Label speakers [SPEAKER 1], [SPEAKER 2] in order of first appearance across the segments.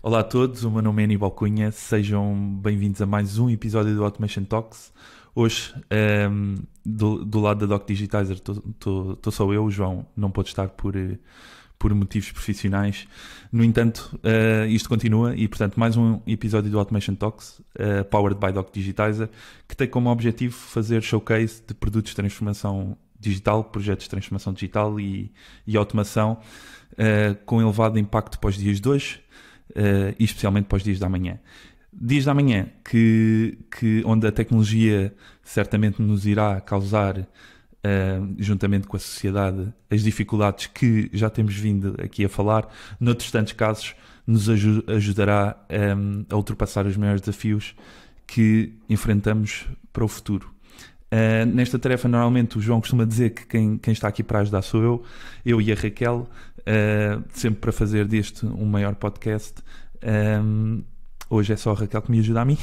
[SPEAKER 1] Olá a todos, o meu nome é Aníbal Cunha, sejam bem-vindos a mais um episódio do Automation Talks. Hoje, do lado da Doc Digitizer, estou só eu, o João não pôde estar por motivos profissionais. No entanto, isto continua e, portanto, mais um episódio do Automation Talks, powered by Doc Digitizer, que tem como objetivo fazer showcase de produtos de transformação digital, projetos de transformação digital e automação, com elevado impacto para os dias de hoje, e especialmente para os dias da manhã. Dias da manhã onde a tecnologia certamente nos irá causar, juntamente com a sociedade, as dificuldades que já temos vindo aqui a falar, noutros tantos casos nos ajudará a ultrapassar os maiores desafios que enfrentamos para o futuro. Nesta tarefa, normalmente, o João costuma dizer que quem está aqui para ajudar sou eu e a Raquel, sempre para fazer deste um maior podcast. Hoje é só a Raquel que me ajuda a mim,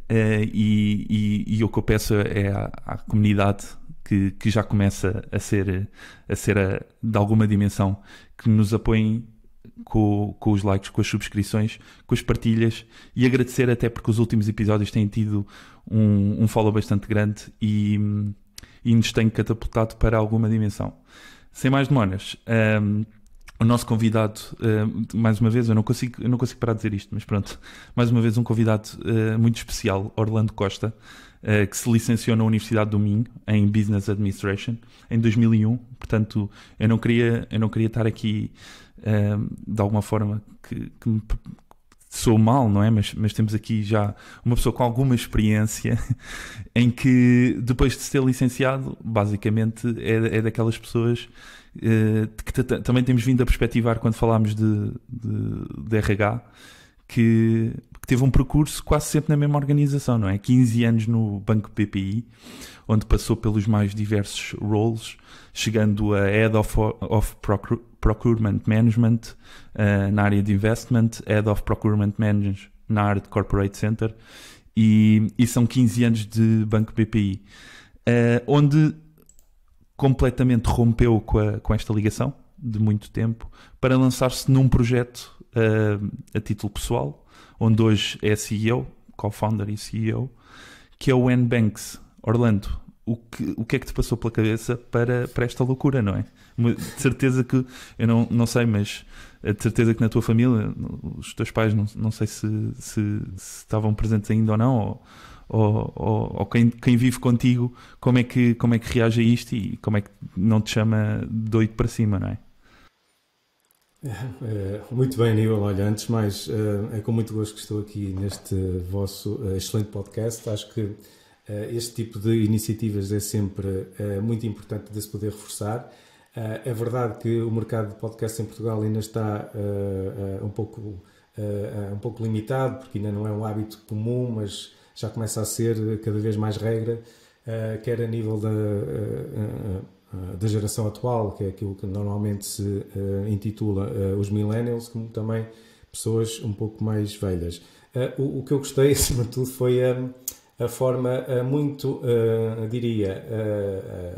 [SPEAKER 1] e o que eu peço é à comunidade que já começa a ser de alguma dimensão, que nos apoiem com os likes, com as subscrições, com as partilhas, e agradecer até porque os últimos episódios têm tido um follow bastante grande e nos têm catapultado para alguma dimensão. Sem mais demoras, o nosso convidado, mais uma vez, eu não consigo parar de dizer isto, mas pronto, mais uma vez um convidado muito especial, Orlando Costa, que se licenciou na Universidade do Minho em Business Administration em 2001. Portanto, eu não queria estar aqui de alguma forma que me sou mal, não é? Mas temos aqui já uma pessoa com alguma experiência em que, depois de se ter licenciado, basicamente é daquelas pessoas que também temos vindo a perspectivar quando falámos de RH, que teve um percurso quase sempre na mesma organização, não é? 15 anos no Banco BPI, onde passou pelos mais diversos roles, chegando a Head of Procurement Management na área de Investment, Head of Procurement Management na área de Corporate Center, e são 15 anos de Banco BPI, onde completamente rompeu com esta ligação de muito tempo para lançar-se num projeto a título pessoal, onde hoje é CEO, co-founder e CEO, que é o NBanks. Orlando, o que é que te passou pela cabeça para esta loucura, não é? De certeza que, eu não sei, mas de certeza que na tua família, os teus pais, não sei se estavam presentes ainda ou não, ou quem vive contigo, como é que reage a isto e como é que não te chama doido para cima, não é?
[SPEAKER 2] Muito bem, Aníbal. Olha, antes de mais, é com muito gosto que estou aqui neste vosso excelente podcast. Acho que este tipo de iniciativas é sempre muito importante de se poder reforçar. É verdade que o mercado de podcast em Portugal ainda está um pouco limitado, porque ainda não é um hábito comum, mas já começa a ser cada vez mais regra, quer a nível da geração atual, que é aquilo que normalmente se intitula os millennials, como também pessoas um pouco mais velhas. O que eu gostei, acima de tudo, foi a forma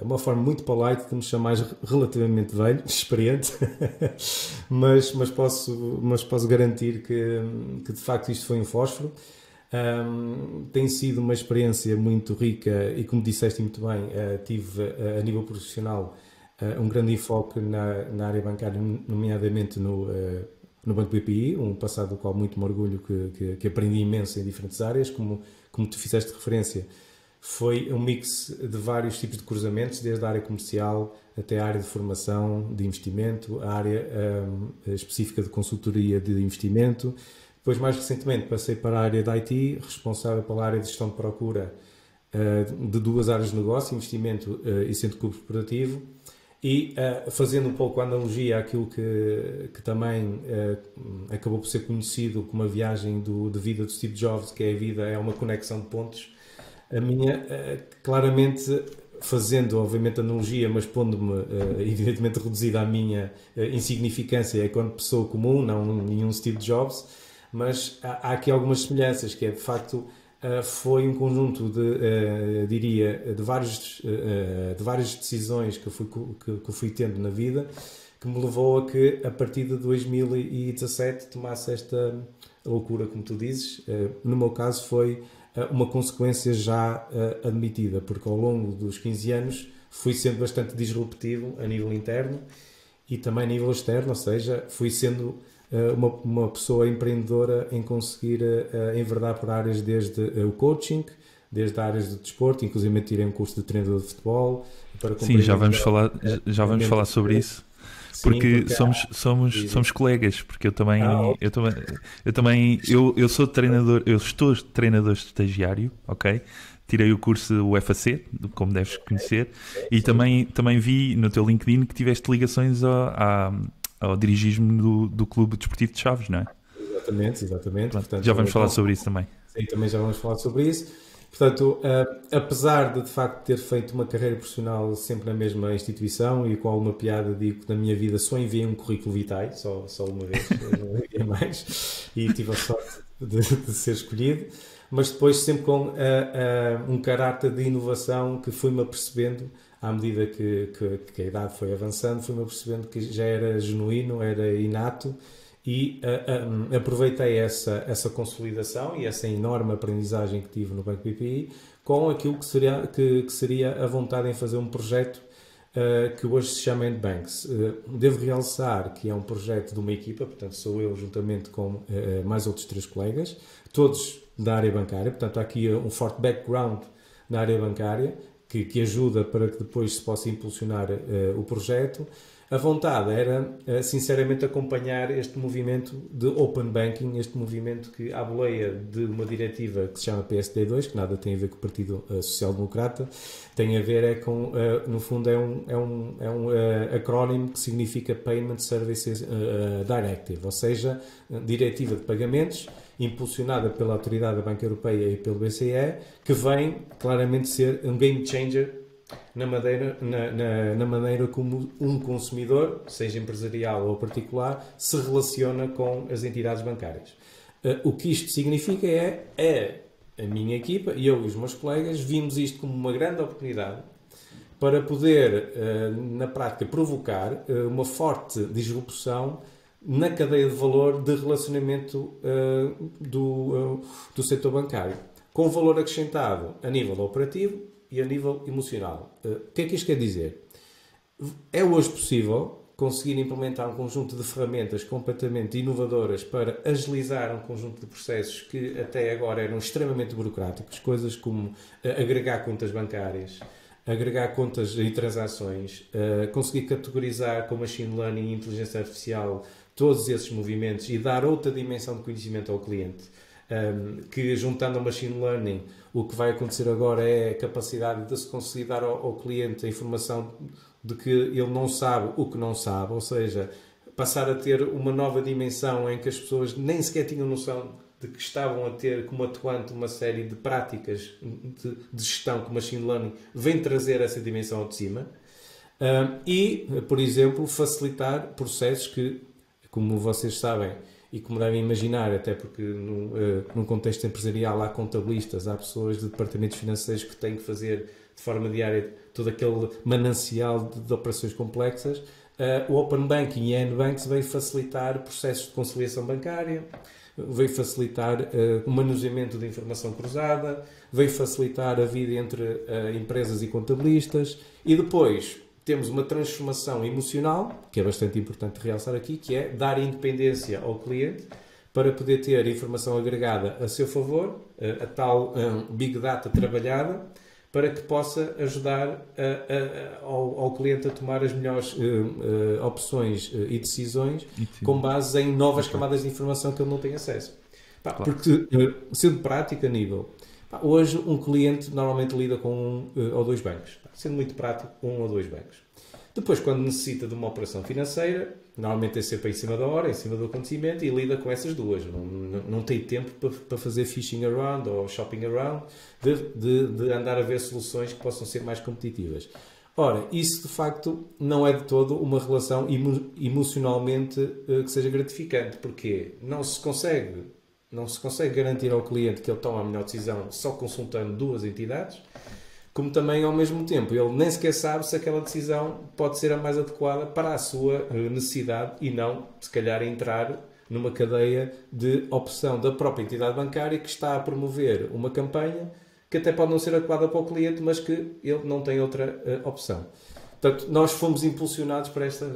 [SPEAKER 2] uma forma muito polite de me chamar relativamente velho, experiente, mas posso garantir que de facto isto foi um fósforo. Tem sido uma experiência muito rica e, como disseste muito bem, tive a nível profissional um grande enfoque na área bancária, nomeadamente no Banco BPI, um passado do qual muito me orgulho, que aprendi imenso em diferentes áreas, como tu fizeste referência. Foi um mix de vários tipos de cruzamentos, desde a área comercial até a área de formação de investimento, a área específica de consultoria de investimento. Depois, mais recentemente, passei para a área de IT, responsável pela área de gestão de procura de duas áreas de negócio, investimento e centro corporativo, e fazendo um pouco a analogia àquilo que também acabou por ser conhecido como a viagem de vida do Steve Jobs, que é a vida é uma conexão de pontos. A minha, claramente, fazendo obviamente analogia, mas pondo-me evidentemente reduzida à minha insignificância, é quando pessoa comum, não nenhum Steve Jobs, mas há aqui algumas semelhanças, que é de facto foi um conjunto de várias decisões que eu fui tendo na vida, que me levou a que, a partir de 2017, tomasse esta loucura, como tu dizes. No meu caso foi uma consequência já admitida, porque ao longo dos 15 anos fui sendo bastante disruptivo a nível interno e também a nível externo, ou seja, fui sendo uma pessoa empreendedora em conseguir enverdar por áreas desde o coaching, desde áreas do desporto, inclusive tirei um curso de treinador de futebol.
[SPEAKER 1] Sim, já vamos falar sobre isso. Porque somos colegas, porque eu sou treinador, eu estou treinador estagiário, ok? Tirei o curso UFAC, como deves conhecer, e também vi no teu LinkedIn que tiveste ligações ao dirigismo do Clube Desportivo de Chaves, não é?
[SPEAKER 2] Exatamente. Portanto,
[SPEAKER 1] já vamos falar sobre isso também.
[SPEAKER 2] Sim, também já vamos falar sobre isso. Portanto, apesar de facto ter feito uma carreira profissional sempre na mesma instituição e com alguma piada digo que na minha vida só enviei um currículo vitae, só uma vez, não enviei mais, e tive a sorte de ser escolhido, mas depois sempre com um caráter de inovação que fui-me apercebendo à medida que a idade foi avançando, fui-me apercebendo que já era genuíno, era inato, e aproveitei essa consolidação e essa enorme aprendizagem que tive no Banco BPI com aquilo que seria a vontade em fazer um projeto que hoje se chama Endbanks. Devo realçar que é um projeto de uma equipa, portanto sou eu juntamente com mais outros 3 colegas, todos da área bancária, portanto há aqui um forte background na área bancária que ajuda para que depois se possa impulsionar o projeto. A vontade era, sinceramente, acompanhar este movimento de Open Banking, este movimento que, à boleia de uma diretiva que se chama PSD2, que nada tem a ver com o Partido Social Democrata, tem a ver com, no fundo, é um acrónimo que significa Payment Services Directive, ou seja, Diretiva de Pagamentos, impulsionada pela Autoridade da Banca Europeia e pelo BCE, que vem claramente ser um game changer na maneira como um consumidor, seja empresarial ou particular, se relaciona com as entidades bancárias. O que isto significa é a minha equipa e eu e os meus colegas vimos isto como uma grande oportunidade para poder, na prática, provocar uma forte disrupção na cadeia de valor de relacionamento do setor bancário, com valor acrescentado a nível operativo e a nível emocional. O que é que isto quer dizer? É hoje possível conseguir implementar um conjunto de ferramentas completamente inovadoras para agilizar um conjunto de processos que até agora eram extremamente burocráticos, coisas como agregar contas bancárias, agregar contas e transações, conseguir categorizar com machine learning e inteligência artificial todos esses movimentos e dar outra dimensão de conhecimento ao cliente. Que juntando ao machine learning, o que vai acontecer agora é a capacidade de se conseguir dar ao cliente a informação de que ele não sabe o que não sabe, ou seja, passar a ter uma nova dimensão em que as pessoas nem sequer tinham noção de que estavam a ter como atuante uma série de práticas de gestão que o machine learning vem trazer essa dimensão ao de cima e, por exemplo, facilitar processos que, como vocês sabem, e como devem imaginar, até porque num contexto empresarial há contabilistas, há pessoas de departamentos financeiros que têm que fazer de forma diária todo aquele manancial de operações complexas, o Open Banking e a Endbanks veio facilitar processos de conciliação bancária, veio facilitar o manuseamento de informação cruzada, veio facilitar a vida entre empresas e contabilistas e depois temos uma transformação emocional, que é bastante importante realçar aqui, que é dar independência ao cliente para poder ter informação agregada a seu favor, a tal Big Data trabalhada, para que possa ajudar ao cliente a tomar as melhores opções e decisões com base em novas camadas de informação que ele não tem acesso. Porque, sendo prático a nível... Hoje, um cliente normalmente lida com 1 ou 2 bancos. Sendo muito prático, 1 ou 2 bancos. Depois, quando necessita de uma operação financeira, normalmente é sempre em cima da hora, em cima do acontecimento, e lida com essas duas. Não tem tempo para fazer fishing around ou shopping around, de andar a ver soluções que possam ser mais competitivas. Ora, isso de facto não é de todo uma relação emocionalmente que seja gratificante, porque não se consegue garantir ao cliente que ele toma a melhor decisão só consultando 2 entidades. como também ao mesmo tempo ele nem sequer sabe se aquela decisão pode ser a mais adequada para a sua necessidade e não, se calhar, entrar numa cadeia de opção da própria entidade bancária que está a promover uma campanha que até pode não ser adequada para o cliente, mas que ele não tem outra opção. Portanto, nós fomos impulsionados por esta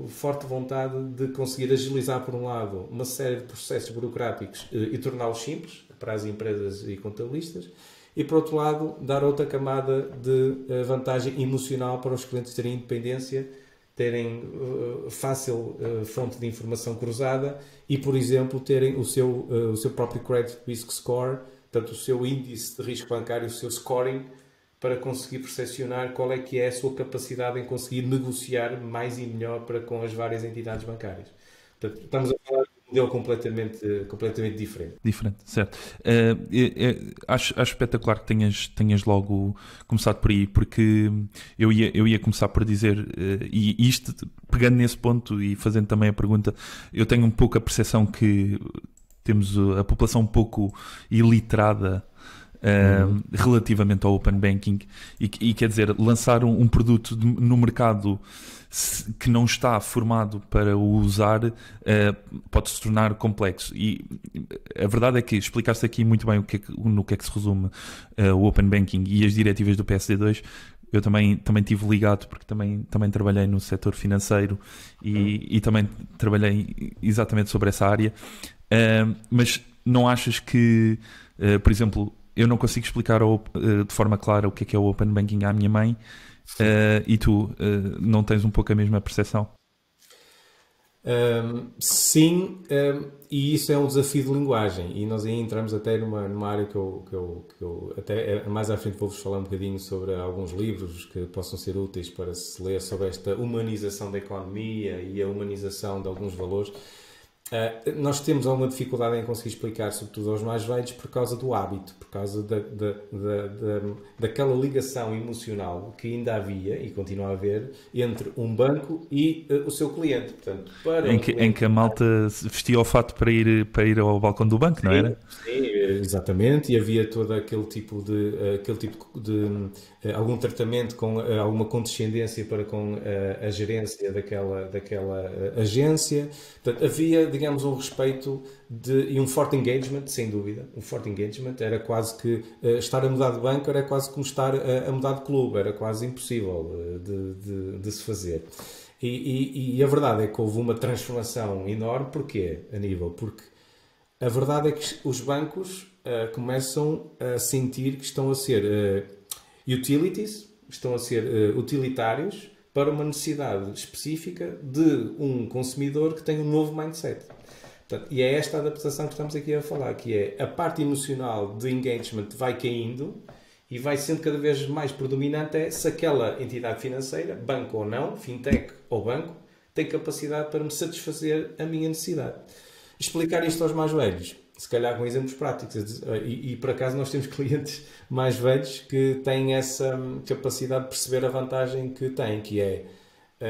[SPEAKER 2] forte vontade de conseguir agilizar, por um lado, uma série de processos burocráticos e torná-los simples para as empresas e contabilistas, e, por outro lado, dar outra camada de vantagem emocional para os clientes terem independência, terem fácil fonte de informação cruzada e, por exemplo, terem o seu próprio Credit Risk Score, portanto, o seu índice de risco bancário, o seu scoring, para conseguir percepcionar qual é que é a sua capacidade em conseguir negociar mais e melhor para com as várias entidades bancárias. Portanto, estamos a falar de um modelo completamente diferente.
[SPEAKER 1] Diferente, certo. Acho espetacular que tenhas logo começado por aí, porque eu ia começar por dizer, e isto, pegando nesse ponto e fazendo também a pergunta, eu tenho um pouco a percepção que temos a população um pouco iliterada relativamente ao Open Banking e quer dizer, lançar um produto no mercado que não está formado para o usar pode se tornar complexo, e a verdade é que explicaste aqui muito bem no que é que se resume o Open Banking e as diretivas do PSD2. Eu também estive ligado porque também trabalhei no setor financeiro e também trabalhei exatamente sobre essa área, mas não achas que, por exemplo, eu não consigo explicar de forma clara o que é o Open Banking à minha mãe, e tu não tens um pouco a mesma percepção?
[SPEAKER 2] Sim, e isso é um desafio de linguagem, e nós aí entramos até numa área que eu até mais à frente vou-vos falar um bocadinho sobre alguns livros que possam ser úteis para se ler sobre esta humanização da economia e a humanização de alguns valores. Nós temos alguma dificuldade em conseguir explicar, sobretudo aos mais velhos, por causa do hábito, por causa daquela ligação emocional que ainda havia e continua a haver entre um banco e o seu cliente. Portanto,
[SPEAKER 1] em que a malta se vestia o fato para ir ao balcão do banco, não era?
[SPEAKER 2] Sim, exatamente, e havia todo aquele tipo de algum tratamento com alguma condescendência para com a gerência daquela agência. Portanto, havia, digamos, um respeito e um forte engagement, sem dúvida. Um forte engagement era quase que estar a mudar de banco era quase como estar a mudar de clube, era quase impossível de se fazer. E a verdade é que houve uma transformação enorme. Porquê, Aníbal? Porque a verdade é que os bancos começam a sentir que estão a ser utilities, estão a ser utilitários para uma necessidade específica de um consumidor que tem um novo mindset. Portanto, e é esta adaptação que estamos aqui a falar, que é a parte emocional de engagement vai caindo e vai sendo cada vez mais predominante se aquela entidade financeira, banco ou não, fintech ou banco, tem capacidade para me satisfazer a minha necessidade. Explicar isto aos mais velhos, se calhar com exemplos práticos, e por acaso nós temos clientes mais velhos que têm essa capacidade de perceber a vantagem que têm, que é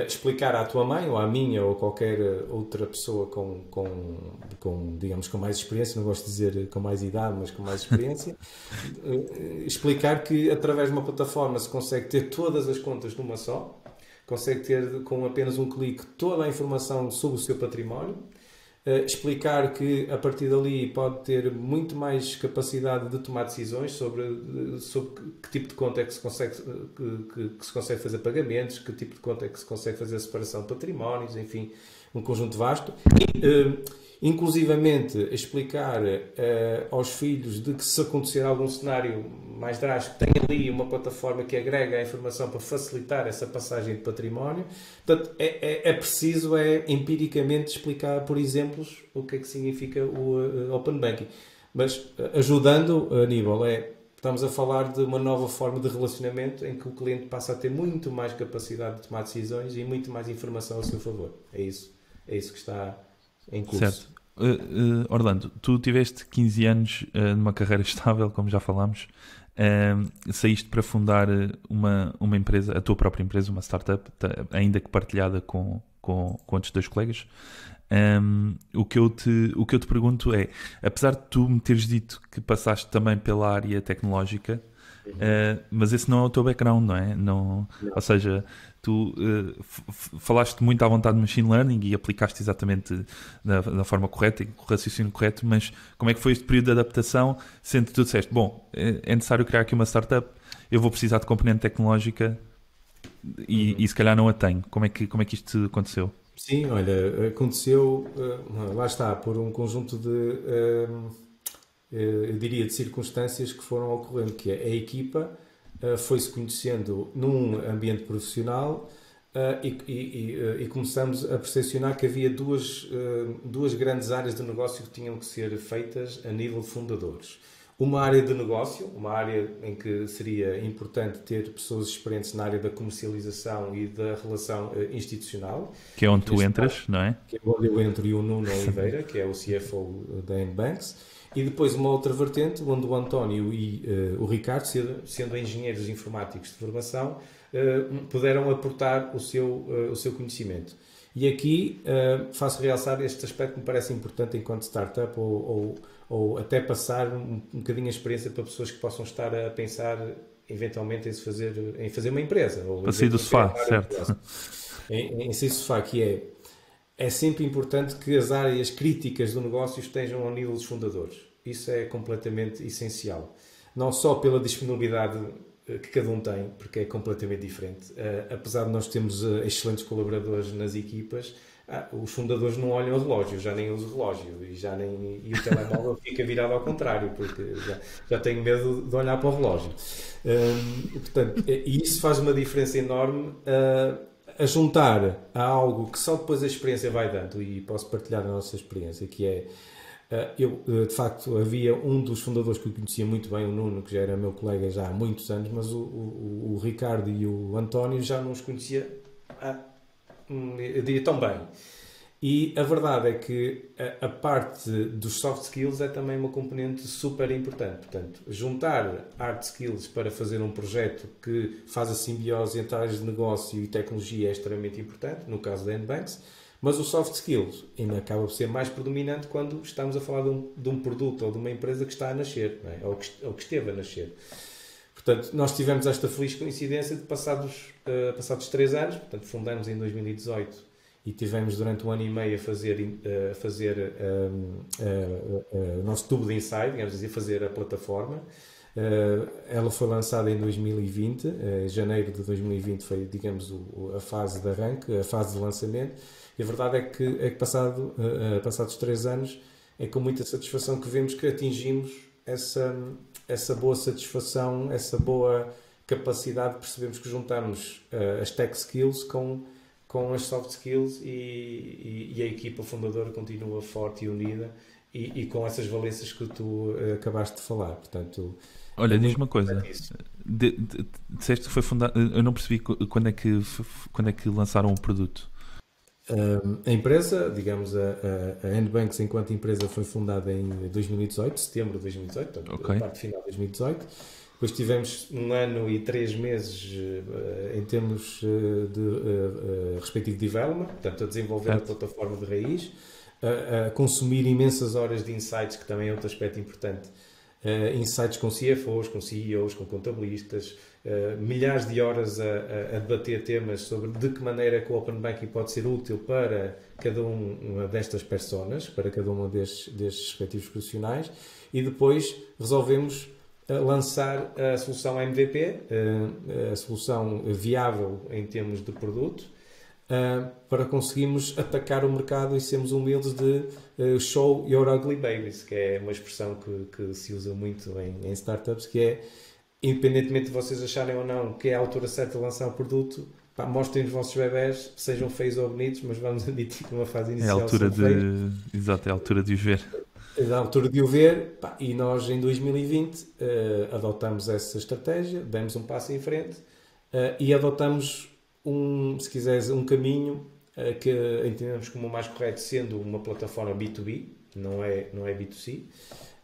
[SPEAKER 2] explicar à tua mãe ou à minha ou a qualquer outra pessoa digamos, com mais experiência, não gosto de dizer com mais idade, mas com mais experiência, explicar que através de uma plataforma se consegue ter todas as contas numa só, consegue ter com apenas um clique toda a informação sobre o seu património, explicar que a partir dali pode ter muito mais capacidade de tomar decisões sobre que tipo de conta é que se consegue fazer pagamentos, que tipo de conta é que se consegue fazer a separação de patrimónios, enfim, um conjunto vasto. Inclusivamente explicar aos filhos de que se acontecer algum cenário mais drástico, tem ali uma plataforma que agrega a informação para facilitar essa passagem de património. Portanto, é preciso empiricamente explicar por exemplos o que é que significa o Open Banking. Mas ajudando, Aníbal, estamos a falar de uma nova forma de relacionamento em que o cliente passa a ter muito mais capacidade de tomar decisões e muito mais informação a seu favor. É isso que está em curso.
[SPEAKER 1] Certo. Orlando, tu tiveste 15 anos numa carreira estável, como já falámos, saíste para fundar uma empresa, a tua própria empresa, uma startup, ainda que partilhada com outros dois colegas. O que eu te pergunto é, apesar de tu me teres dito que passaste também pela área tecnológica, mas esse não é o teu background, não é? Não, ou
[SPEAKER 2] Não.
[SPEAKER 1] seja, tu falaste muito à vontade de machine learning e aplicaste exatamente da forma correta e com o raciocínio correto, mas como é que foi este período de adaptação, sendo que tu disseste, bom, é necessário criar aqui uma startup, eu vou precisar de componente tecnológica e se calhar não a tenho. Como é que isto aconteceu?
[SPEAKER 2] Sim, olha, aconteceu, lá está, por um conjunto de, eu diria, de circunstâncias que foram ocorrendo, que é a equipa foi-se conhecendo num ambiente profissional e começamos a percepcionar que havia duas grandes áreas de negócio que tinham que ser feitas a nível de fundadores. Uma área de negócio, uma área em que seria importante ter pessoas experientes na área da comercialização e da relação institucional,
[SPEAKER 1] Que é
[SPEAKER 2] e
[SPEAKER 1] onde
[SPEAKER 2] que
[SPEAKER 1] tu
[SPEAKER 2] neste
[SPEAKER 1] entras,
[SPEAKER 2] caso
[SPEAKER 1] não é?
[SPEAKER 2] que é onde eu entro e o Nuno Oliveira, que é o CFO da NBanks, e depois uma outra vertente onde o António e o Ricardo, sendo engenheiros informáticos de formação, puderam aportar o seu conhecimento. E aqui faço realçar este aspecto que me parece importante enquanto startup ou até passar um bocadinho a experiência para pessoas que possam estar a pensar eventualmente em fazer uma empresa ou
[SPEAKER 1] Para sair do
[SPEAKER 2] em criar
[SPEAKER 1] sofá,
[SPEAKER 2] uma área de
[SPEAKER 1] certo?
[SPEAKER 2] negócio. Em sair do sofá, que é sempre importante que as áreas críticas do negócio estejam ao nível dos fundadores. Isso é completamente essencial. Não só pela disponibilidade que cada um tem, porque é completamente diferente. Apesar de nós termos excelentes colaboradores nas equipas, os fundadores não olham o relógio, já nem usam o relógio e o telemóvel fica virado ao contrário, porque já tenho medo de olhar para o relógio. Portanto, e isso faz uma diferença enorme a juntar a algo que só depois a experiência vai dando, e posso partilhar a nossa experiência, que é, eu, de facto, havia um dos fundadores que eu conhecia muito bem, o Nuno, que já era meu colega já há muitos anos, mas o Ricardo e o António já não os conhecia, eu diria, tão bem. E a verdade é que a parte dos soft skills é também uma componente super importante. Portanto, juntar hard skills para fazer um projeto que faz a simbiose entre áreas de negócio e tecnologia é extremamente importante, no caso da NBanks, mas o soft skills ainda acaba por ser mais predominante quando estamos a falar de um produto ou de uma empresa que está a nascer, não é? ou que esteve a nascer. Portanto, nós tivemos esta feliz coincidência de passados 3 anos, portanto, fundamos em 2018 e tivemos durante 1 ano e meio a fazer o nosso tubo de ensaio, digamos assim, a fazer a plataforma. Ela foi lançada em 2020, janeiro de 2020 foi, digamos, a fase de arranque, a fase de lançamento, e a verdade é que passados 3 anos, é com muita satisfação que vemos que atingimos essa boa satisfação, essa boa capacidade, percebemos que juntamos as tech skills com as soft skills e a equipa fundadora continua forte e unida e com essas valências que tu acabaste de falar. Portanto, é
[SPEAKER 1] Olha, diz
[SPEAKER 2] muito
[SPEAKER 1] uma coisa.
[SPEAKER 2] importante isso.
[SPEAKER 1] Disseste que foi fundado. Eu não percebi quando é que lançaram o produto.
[SPEAKER 2] A empresa, digamos, a NBanks enquanto empresa foi fundada em 2018, setembro de 2018, portanto,
[SPEAKER 1] Ok.
[SPEAKER 2] a parte final de 2018. Depois tivemos 1 ano e 3 meses em termos de respectivo development, portanto, a desenvolver a
[SPEAKER 1] Certo.
[SPEAKER 2] plataforma de raiz, a consumir imensas horas de insights, que também é outro aspecto importante. Insights com CFOs, com CEOs, com contabilistas, milhares de horas a debater temas sobre de que maneira que o Open Banking pode ser útil para cada uma destas personas, para cada um destes respectivos profissionais, e depois resolvemos lançar a solução MVP, a solução viável em termos de produto, para conseguirmos atacar o mercado e sermos humildes de show your ugly babies, que é uma expressão que se usa muito em startups, que é, independentemente de vocês acharem ou não que é a altura certa de lançar o produto, mostrem os vossos bebés, sejam feios ou bonitos, mas vamos admitir que numa fase
[SPEAKER 1] É a
[SPEAKER 2] inicial
[SPEAKER 1] altura
[SPEAKER 2] são feios.
[SPEAKER 1] Exato, é a altura de os ver.
[SPEAKER 2] É da altura de o ver, e nós em 2020 adotamos essa estratégia, demos um passo em frente e adotamos se quiseres, um caminho que entendemos como o mais correto, sendo uma plataforma B2B, não é B2C.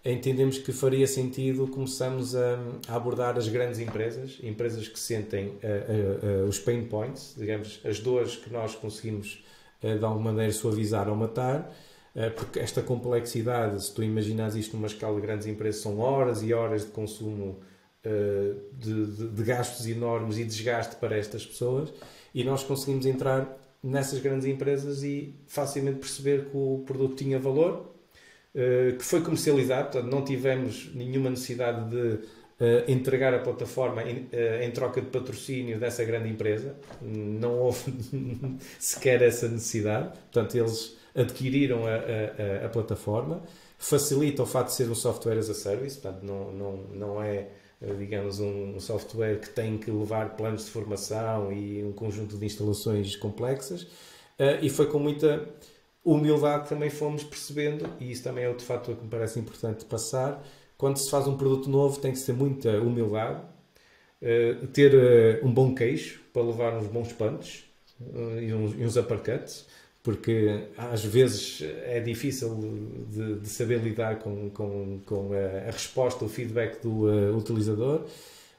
[SPEAKER 2] Entendemos que faria sentido começarmos a abordar as grandes empresas que sentem os pain points, digamos, as dores que nós conseguimos de alguma maneira suavizar ou matar, porque esta complexidade, se tu imaginares isto numa escala de grandes empresas, são horas e horas de consumo de gastos enormes e desgaste para estas pessoas, e nós conseguimos entrar nessas grandes empresas e facilmente perceber que o produto tinha valor, que foi comercializado, portanto não tivemos nenhuma necessidade de entregar a plataforma em troca de patrocínio dessa grande empresa, não houve sequer essa necessidade, portanto eles adquiriram a plataforma, facilita o facto de ser um software as a service, portanto não é, digamos, um software que tem que levar planos de formação e um conjunto de instalações complexas, e foi com muita humildade que também fomos percebendo, e isso também é outro fator que me parece importante passar. Quando se faz um produto novo tem que ter muita humildade, ter um bom queixo para levar uns bons punches e uns uppercuts, porque às vezes é difícil de saber lidar com a resposta, o feedback do utilizador,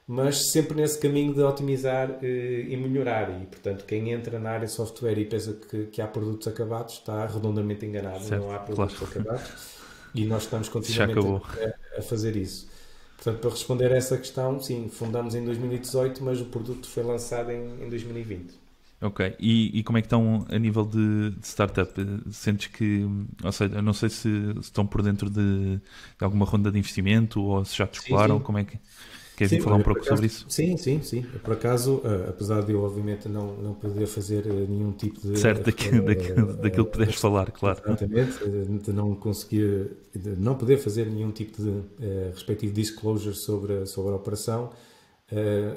[SPEAKER 2] mas sempre nesse caminho de otimizar e melhorar. E, portanto, quem entra na área de software e pensa que há produtos acabados está redondamente enganado. Certo, não há produtos acabados. E nós estamos continuamente a fazer isso. Portanto, para responder a essa questão, sim, fundamos em 2018, mas o produto foi lançado em 2020.
[SPEAKER 1] Ok. E como é que estão a nível de startup? Sentes que, ou seja, eu não sei se estão por dentro de alguma ronda de investimento ou se já te escolaram, como é que... Queres falar um pouco sobre isso?
[SPEAKER 2] Sim. Por acaso, apesar de eu, obviamente, não poder fazer nenhum tipo de...
[SPEAKER 1] Certo, daquilo que puderes falar, claro.
[SPEAKER 2] Exatamente, de não conseguir... De não poder fazer nenhum tipo de respectivo disclosure sobre a operação.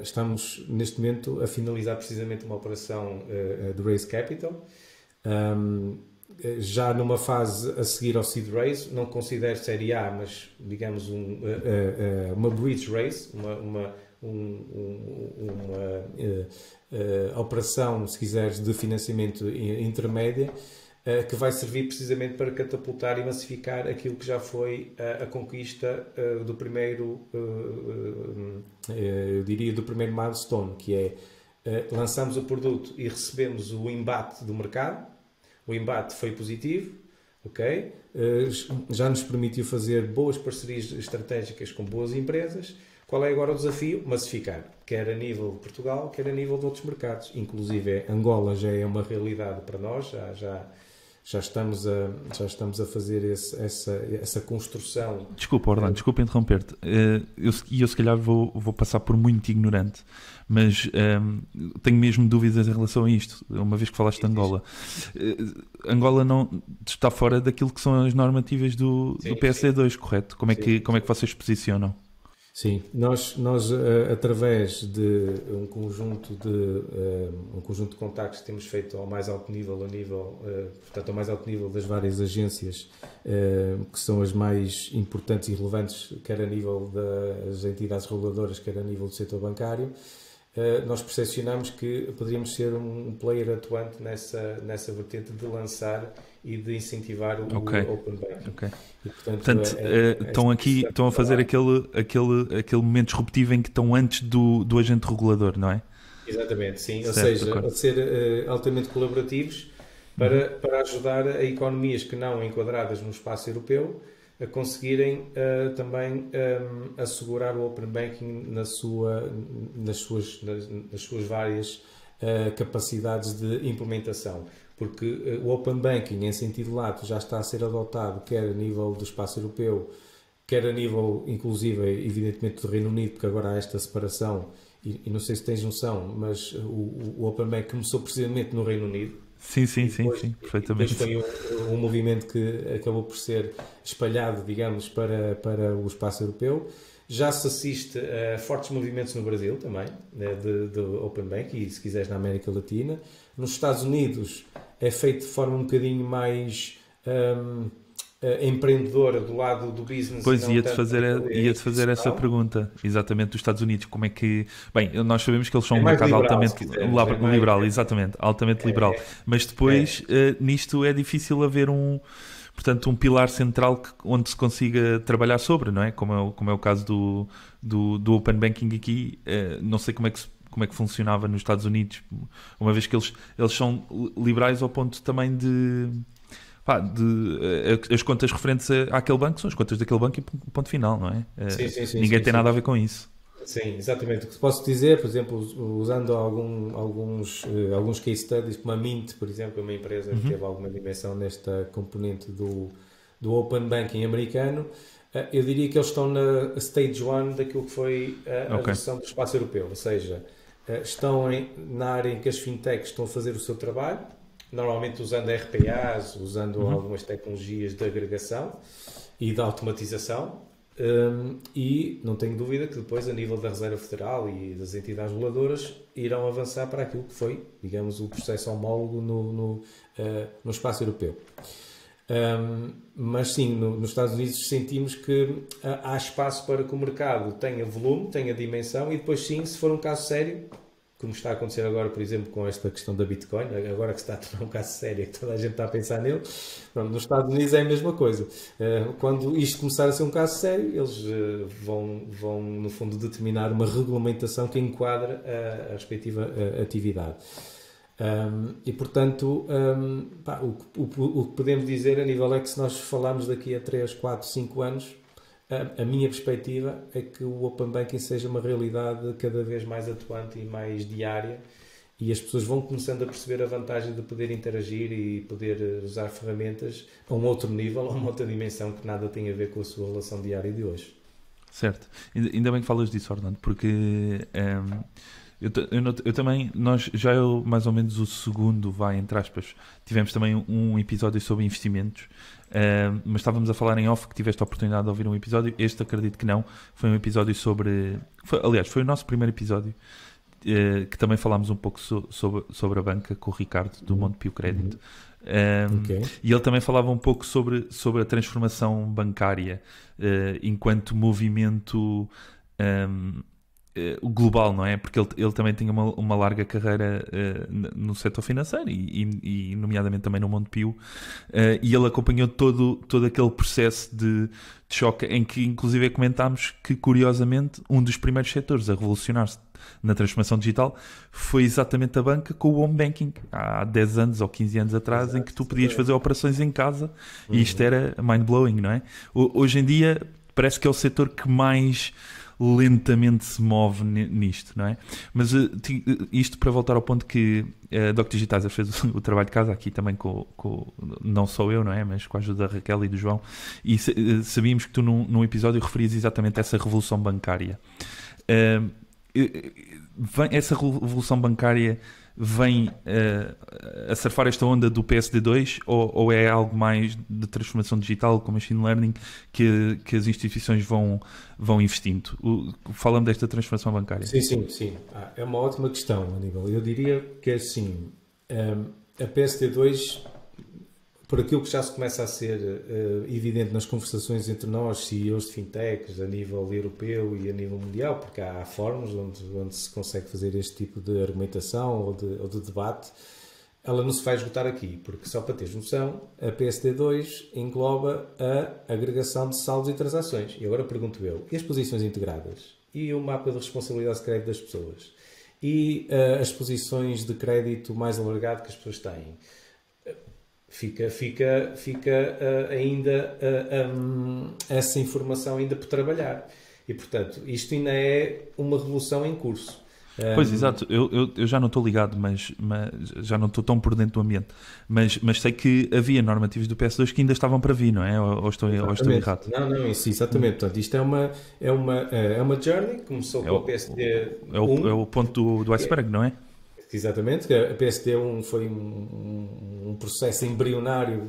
[SPEAKER 2] Estamos, neste momento, a finalizar precisamente uma operação de Raise Capital. Já numa fase a seguir ao seed raise, não considero série A, mas digamos uma bridge raise, uma operação, se quiseres, de financiamento intermédia, que vai servir precisamente para catapultar e massificar aquilo que já foi a conquista do primeiro, eu diria, do primeiro milestone, que é lançamos o produto e recebemos o embate do mercado. O embate foi positivo, ok? Já nos permitiu fazer boas parcerias estratégicas com boas empresas. Qual é agora o desafio? Massificar, quer a nível de Portugal, quer a nível de outros mercados. Inclusive, Angola já é uma realidade para nós, já estamos a fazer essa construção.
[SPEAKER 1] Desculpa, Orlando, desculpa interromper-te. Eu se calhar vou passar por muito ignorante, mas tenho mesmo dúvidas em relação a isto, uma vez que falaste de Angola. Angola não está fora daquilo que são as normativas do PSD2, correto? Como é que vocês se posicionam?
[SPEAKER 2] Sim, nós através de um conjunto de contactos que temos feito ao mais alto nível, portanto ao mais alto nível das várias agências que são as mais importantes e relevantes, quer a nível das entidades reguladoras, quer a nível do setor bancário, nós percepcionamos que poderíamos ser um player atuante nessa vertente de lançar e de incentivar o Open Banking.
[SPEAKER 1] Okay. E, portanto, estão a fazer aquele momento disruptivo em que estão antes do agente regulador, não é?
[SPEAKER 2] Exatamente, sim. Ou seja, a ser altamente colaborativos para ajudar a economias que não enquadradas no espaço europeu a conseguirem também assegurar o Open Banking nas suas várias capacidades de implementação. Porque o Open Banking, em sentido lato, já está a ser adotado quer a nível do espaço europeu, quer a nível, inclusive, evidentemente, do Reino Unido, porque agora há esta separação, e não sei se tens noção, mas o Open Banking começou precisamente no Reino Unido.
[SPEAKER 1] Sim, perfeitamente.
[SPEAKER 2] Depois foi um movimento que acabou por ser espalhado, digamos, para o espaço europeu. Já se assiste a fortes movimentos no Brasil também, de Open Banking, e se quiseres na América Latina. Nos Estados Unidos é feito de forma um bocadinho mais empreendedora do lado do business.
[SPEAKER 1] Pois, ia-te fazer essa pergunta, exatamente, dos Estados Unidos, como é que... Bem, nós sabemos que eles são um mercado altamente liberal, exatamente, altamente liberal, mas depois nisto é difícil haver um pilar central onde se consiga trabalhar sobre, não é? Como é o caso do Open Banking aqui, não sei como é que funcionava nos Estados Unidos, uma vez que eles são liberais ao ponto também de as contas referentes àquele banco são as contas daquele banco e ponto final, não é? Ninguém tem nada a ver com isso.
[SPEAKER 2] Sim, exatamente. O que posso dizer, por exemplo, usando alguns case studies, como a Mint, por exemplo, é uma empresa que teve alguma dimensão nesta componente do Open Banking americano, eu diria que eles estão na stage one daquilo que foi a
[SPEAKER 1] Ok.
[SPEAKER 2] versão do espaço europeu, ou seja, estão na área em que as fintechs estão a fazer o seu trabalho, normalmente usando RPAs, usando
[SPEAKER 1] Uhum.
[SPEAKER 2] algumas tecnologias de agregação e de automatização. E não tenho dúvida que depois, a nível da Reserva Federal e das entidades reguladoras, irão avançar para aquilo que foi, digamos, o processo homólogo no espaço europeu. Mas sim, nos Estados Unidos sentimos que há espaço para que o mercado tenha volume, tenha dimensão e depois sim, se for um caso sério, como está a acontecer agora, por exemplo, com esta questão da Bitcoin, agora que se está a tornar um caso sério, que toda a gente está a pensar nele, pronto, nos Estados Unidos é a mesma coisa. Quando isto começar a ser um caso sério, eles vão, no fundo, determinar uma regulamentação que enquadra a respectiva atividade. E portanto, o que podemos dizer a nível é que se nós falarmos daqui a 3, 4, 5 anos, a minha perspectiva é que o Open Banking seja uma realidade cada vez mais atuante e mais diária e as pessoas vão começando a perceber a vantagem de poder interagir e poder usar ferramentas a um outro nível, a uma outra dimensão que nada tem a ver com a sua relação diária de hoje.
[SPEAKER 1] Certo. Ainda bem que falas disso, Orlando, porque eu também, eu mais ou menos o segundo, vai, entre aspas, tivemos também um episódio sobre investimentos, mas estávamos a falar em off, que tiveste a oportunidade de ouvir um episódio. Este acredito que não, foi um episódio aliás, foi o nosso primeiro episódio, que também falámos um pouco sobre a banca com o Ricardo do Montepio Crédito.
[SPEAKER 2] Ok.
[SPEAKER 1] E ele também falava um pouco sobre a transformação bancária enquanto movimento global, não é? Porque ele também tinha uma larga carreira no setor financeiro e nomeadamente também no Montepio, e ele acompanhou todo aquele processo de choque em que inclusive comentámos que, curiosamente, um dos primeiros setores a revolucionar-se na transformação digital foi exatamente a banca, com o home banking há 10 anos ou 15 anos atrás. Exato, em que tu podias fazer operações em casa e isto era mind-blowing, não é? Hoje em dia parece que é o setor que mais lentamente se move nisto, não é? Mas isto para voltar ao ponto que a Doc Digitizer fez o trabalho de casa aqui também não só eu, não é? Mas com a ajuda da Raquel e do João, e sabíamos que tu num episódio referias exatamente essa revolução bancária. Essa revolução bancária vem a surfar esta onda do PSD2 ou é algo mais de transformação digital com machine learning que as instituições vão investindo? Fala-me desta transformação bancária.
[SPEAKER 2] Sim. É uma ótima questão, Aníbal. Eu diria que é assim, a PSD2, por aquilo que já se começa a ser evidente nas conversações entre nós, CEOs de fintechs, a nível europeu e a nível mundial, porque há fóruns onde se consegue fazer este tipo de argumentação ou de debate, ela não se vai esgotar aqui, porque só para teres noção, a PSD2 engloba a agregação de saldos e transações. E agora pergunto eu, e as posições integradas? E o mapa de responsabilidade de crédito das pessoas? E as posições de crédito mais alargado que as pessoas têm? Fica ainda essa informação ainda por trabalhar. E, portanto, isto ainda é uma revolução em curso.
[SPEAKER 1] Pois, exato. Eu já não estou ligado, mas já não estou tão por dentro do ambiente. Mas sei que havia normativos do PS2 que ainda estavam para vir, não é? Ou estou errado?
[SPEAKER 2] Não, isso, exatamente. Portanto, isto é uma journey, começou com o PSD 1.
[SPEAKER 1] É o ponto do iceberg, não é?
[SPEAKER 2] Exatamente, a PSD1 foi um processo embrionário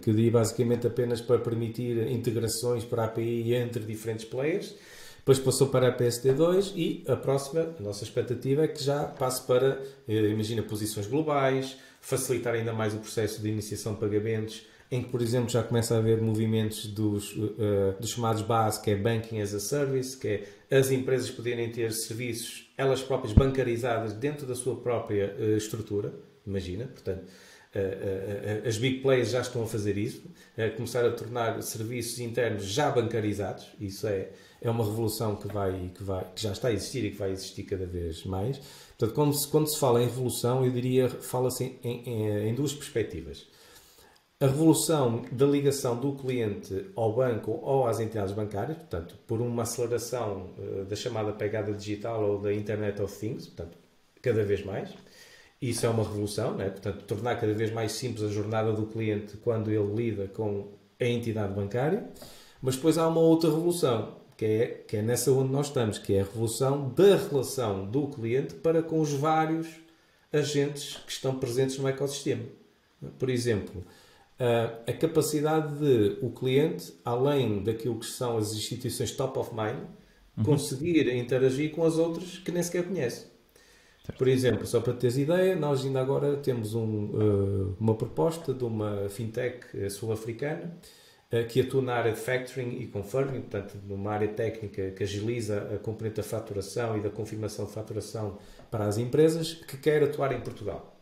[SPEAKER 2] que eu diria basicamente apenas para permitir integrações para a API entre diferentes players. Depois passou para a PSD2 e a nossa expectativa é que já passe para, imagina, posições globais, facilitar ainda mais o processo de iniciação de pagamentos, em que, por exemplo, já começa a haver movimentos dos chamados BaaS, que é Banking as a Service, que é as empresas poderem ter serviços elas próprias bancarizadas dentro da sua própria estrutura, imagina, portanto, as big players já estão a fazer isso, começar a tornar serviços internos já bancarizados. Isso é uma revolução que já está a existir e que vai existir cada vez mais. Portanto, quando se fala em revolução, eu diria, fala-se em duas perspectivas. a revolução da ligação do cliente ao banco ou às entidades bancárias, portanto, por uma aceleração da chamada pegada digital ou da Internet of Things, portanto, cada vez mais. Isso é uma revolução, né? Portanto, tornar cada vez mais simples a jornada do cliente quando ele lida com a entidade bancária. Mas depois há uma outra revolução, que é nessa onde nós estamos, que é a revolução da relação do cliente para com os vários agentes que estão presentes no ecossistema. Por exemplo, a capacidade de o cliente, além daquilo que são as instituições top of mind, conseguir interagir com as outras que nem sequer conhece. Por exemplo, só para teres ideia, nós ainda agora temos uma proposta de uma fintech sul-africana que atua na área de factoring e confirming, portanto, numa área técnica que agiliza a componente da faturação e da confirmação de faturação para as empresas, que quer atuar em Portugal.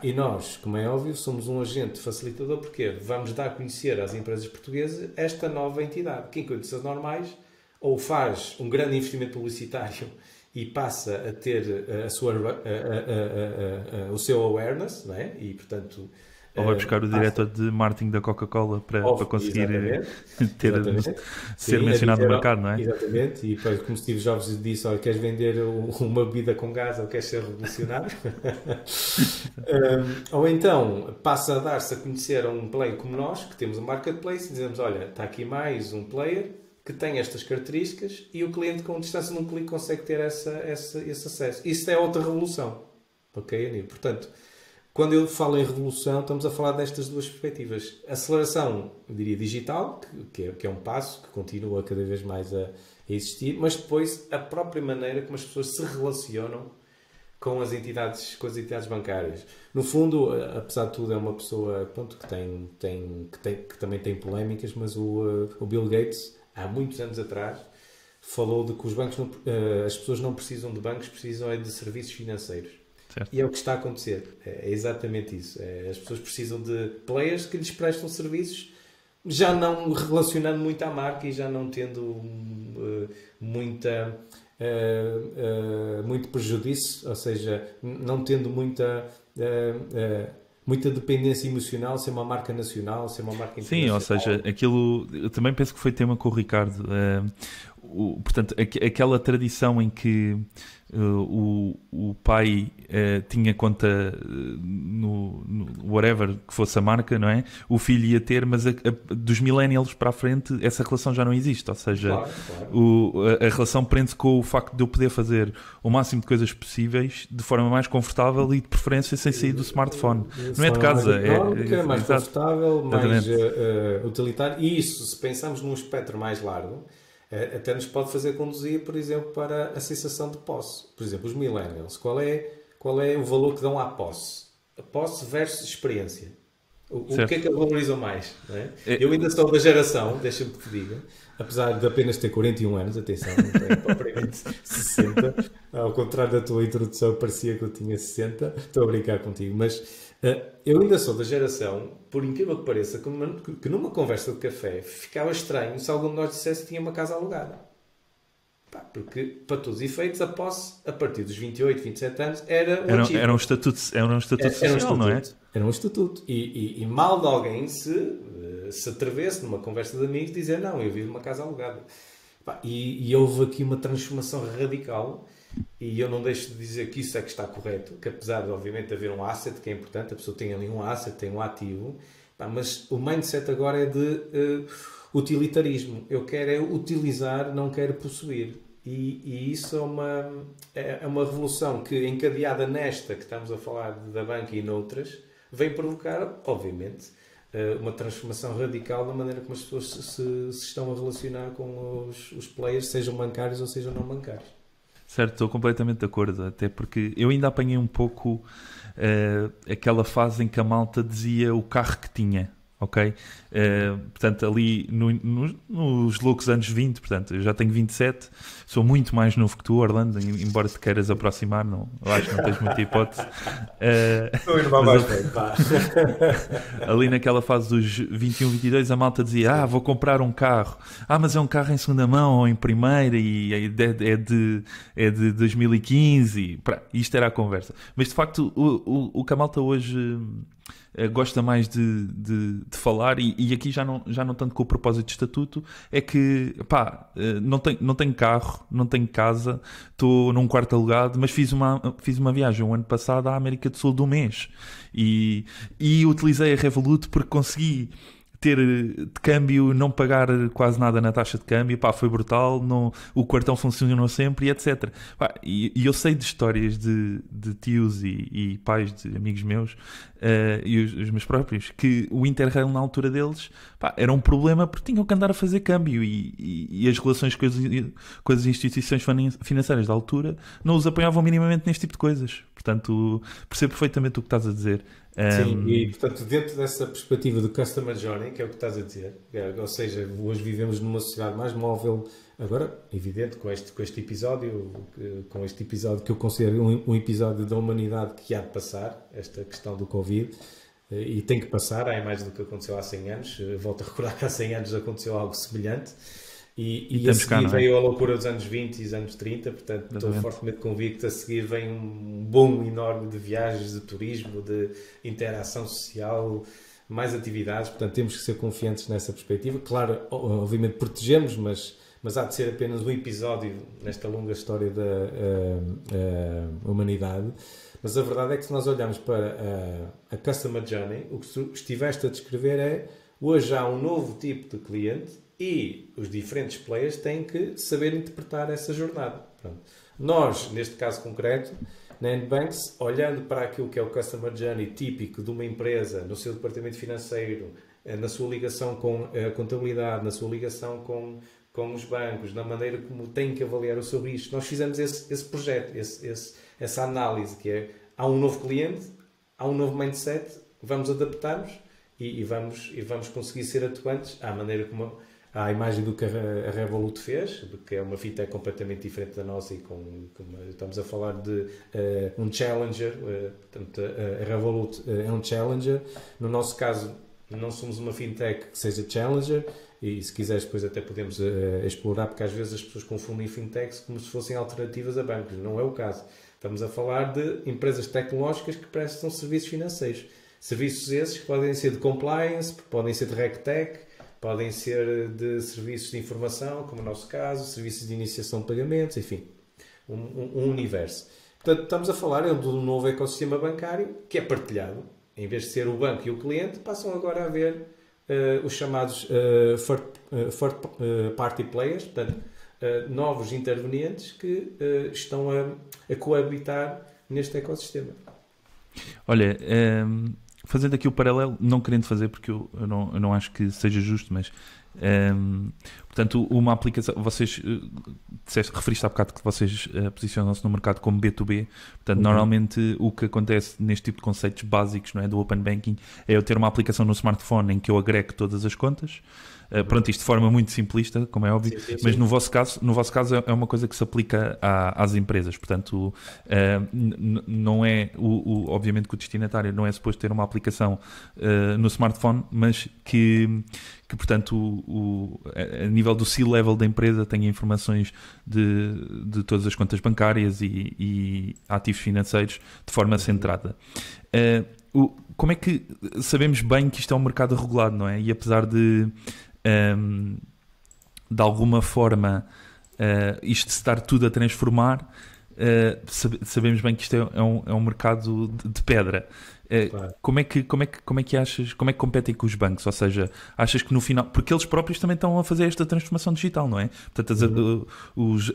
[SPEAKER 2] E nós, como é óbvio, somos um agente facilitador, porque vamos dar a conhecer às empresas portuguesas esta nova entidade, que em condições normais ou faz um grande investimento publicitário e passa a ter o seu awareness, não é? E, portanto...
[SPEAKER 1] Ou vai buscar o diretor de marketing da Coca-Cola para conseguir ser mencionado no mercado, não é?
[SPEAKER 2] Exatamente. E depois, como Steve Jobs disse, olha, queres vender uma bebida com gás ou queres ser revolucionário? Ou então, passa a dar-se a conhecer a um player como nós, que temos um marketplace, e dizemos, olha, está aqui mais um player que tem estas características e o cliente com distância de um clique consegue ter esse acesso. Isso é outra revolução. Ok, Anil? Portanto, quando eu falo em revolução, estamos a falar destas duas perspectivas. Aceleração, eu diria, digital, que é um passo que continua cada vez mais a existir, mas depois a própria maneira como as pessoas se relacionam com as entidades bancárias. No fundo, apesar de tudo, é uma pessoa, pronto, que também tem polémicas, mas o Bill Gates, há muitos anos atrás, falou de que os bancos as pessoas não precisam de bancos, precisam de serviços financeiros.
[SPEAKER 1] Certo.
[SPEAKER 2] E é o que está a acontecer. É exatamente isso. As pessoas precisam de players que lhes prestam serviços, já não relacionando muito à marca e já não tendo muito prejuízo, ou seja, não tendo muita dependência emocional, ser uma marca nacional, ser uma marca internacional.
[SPEAKER 1] Sim, ou seja, aquilo, eu também penso que foi tema com o Ricardo. Portanto, aquela tradição em que o pai tinha conta no whatever que fosse a marca, não é? O filho ia ter, mas dos millennials para a frente essa relação já não existe, ou seja, claro. A relação prende-se com o facto de eu poder fazer o máximo de coisas possíveis de forma mais confortável e de preferência sem sair do smartphone. Não é de casa,
[SPEAKER 2] mais confortável, mais utilitário, e isso, se pensarmos num espectro mais largo, até nos pode fazer conduzir, por exemplo, para a sensação de posse. Por exemplo, os millennials, qual é o valor que dão à posse? A posse versus experiência. O que é que eles valorizam mais? Não é? Eu ainda sou da geração, deixa-me que te diga, apesar de apenas ter 41 anos, atenção, não tenho propriamente 60, ao contrário da tua introdução, parecia que eu tinha 60, estou a brincar contigo, mas eu ainda sou da geração, por incrível que pareça, que numa conversa de café ficava estranho se algum de nós dissesse que tinha uma casa alugada. Porque, para todos os efeitos, a posse, a partir dos 28, 27 anos, era um estatuto
[SPEAKER 1] social, não é?
[SPEAKER 2] Era um estatuto. E mal de alguém se atrevesse, numa conversa de amigos, dizer, não, eu vivo numa casa alugada. E houve aqui uma transformação radical, e eu não deixo de dizer que isso é que está correto, que apesar de, obviamente, haver um asset, que é importante, a pessoa tem ali um asset, tem um ativo, mas o mindset agora é de utilitarismo. Eu quero utilizar, não quero possuir. E isso é uma revolução que, encadeada nesta que estamos a falar da banca e noutras, vem provocar, obviamente, uma transformação radical na maneira como as pessoas se estão a relacionar com os players, sejam bancários ou sejam não bancários.
[SPEAKER 1] Certo, estou completamente de acordo, até porque eu ainda apanhei um pouco aquela fase em que a malta dizia o carro que tinha. Ok? Portanto, ali nos loucos anos 20, portanto, eu já tenho 27, sou muito mais novo que tu, Orlando, embora te queiras aproximar, não, eu acho que não tens muita hipótese. Ali naquela fase dos 21, 22, a malta dizia, vou comprar um carro, mas é um carro em segunda mão ou em primeira e é de 2015, isto era a conversa. Mas, de facto, o que a malta hoje gosta mais de falar, e aqui já não tanto com o propósito de estatuto, é que pá, não tenho carro, não tenho casa, estou num quarto alugado, mas fiz uma viagem o ano passado à América do Sul de um mês e utilizei a Revolut porque consegui ter de câmbio, não pagar quase nada na taxa de câmbio, pá, foi brutal, o cartão funcionou sempre e etc. Pá, e eu sei de histórias de tios e pais de amigos meus e os meus próprios, que o Interrail na altura deles, pá, era um problema porque tinham que andar a fazer câmbio e as relações com as instituições financeiras da altura não os apoiavam minimamente neste tipo de coisas. Portanto, percebo perfeitamente o que estás a dizer.
[SPEAKER 2] Sim, e portanto, dentro dessa perspectiva do Customer Journey, que é o que estás a dizer, ou seja, hoje vivemos numa sociedade mais móvel, agora, evidente, com este episódio, que eu considero um episódio da humanidade que há de passar, esta questão do Covid, e tem que passar, há mais do que aconteceu há 100 anos, volto a recordar que há 100 anos aconteceu algo semelhante. E a seguir veio a loucura dos anos 20 e dos anos 30, portanto estou fortemente convicto, a seguir vem um boom enorme de viagens, de turismo, de interação social, mais atividades, portanto temos que ser confiantes nessa perspectiva. Claro, obviamente protegemos, mas há de ser apenas um episódio nesta longa história da humanidade. Mas a verdade é que se nós olharmos para a Customer Journey, o que tu estiveste a descrever é, hoje há um novo tipo de cliente e os diferentes players têm que saber interpretar essa jornada. Pronto. Nós, neste caso concreto, na NBanks, olhando para aquilo que é o Customer Journey típico de uma empresa, no seu departamento financeiro, na sua ligação com a contabilidade, na sua ligação com os bancos, na maneira como tem que avaliar o seu risco, nós fizemos esse projeto, essa análise, que é, há um novo cliente, há um novo mindset, vamos adaptar-nos e vamos conseguir ser atuantes à maneira como à imagem do que a Revolut fez, que é uma fintech completamente diferente da nossa e estamos a falar de um challenger, portanto a Revolut é um challenger. No nosso caso, não somos uma fintech que seja challenger e se quiseres depois até podemos explorar, porque às vezes as pessoas confundem fintechs como se fossem alternativas a bancos. Não é o caso. Estamos a falar de empresas tecnológicas que prestam serviços financeiros. Serviços esses que podem ser de compliance, podem ser de RegTech, podem ser de serviços de informação, como no nosso caso, serviços de iniciação de pagamentos, enfim, um universo. Portanto, estamos a falar de um novo ecossistema bancário que é partilhado. Em vez de ser o banco e o cliente, passam agora a haver os chamados third party players, portanto, novos intervenientes que estão a coabitar neste ecossistema.
[SPEAKER 1] Olha, fazendo aqui o paralelo, não querendo fazer porque eu não acho que seja justo, mas portanto, uma aplicação, vocês referiste há bocado que vocês posicionam-se no mercado como B2B, portanto, normalmente o que acontece neste tipo de conceitos básicos, não é, do Open Banking, é eu ter uma aplicação no smartphone em que eu agrego todas as contas. Pronto, isto de forma muito simplista, como é óbvio, sim. Mas no vosso caso é uma coisa que se aplica às empresas, portanto não é, obviamente que o destinatário não é suposto ter uma aplicação no smartphone, mas que portanto a nível do C-level da empresa tenha informações de todas as contas bancárias e ativos financeiros de forma centrada. Como é que sabemos bem que isto é um mercado regulado, não é? E apesar de alguma forma isto se estar tudo a transformar, sabemos bem que isto é um mercado de pedra. Claro. Como é que achas, como é que competem com os bancos? Ou seja, achas que no final, porque eles próprios também estão a fazer esta transformação digital, não é? Portanto,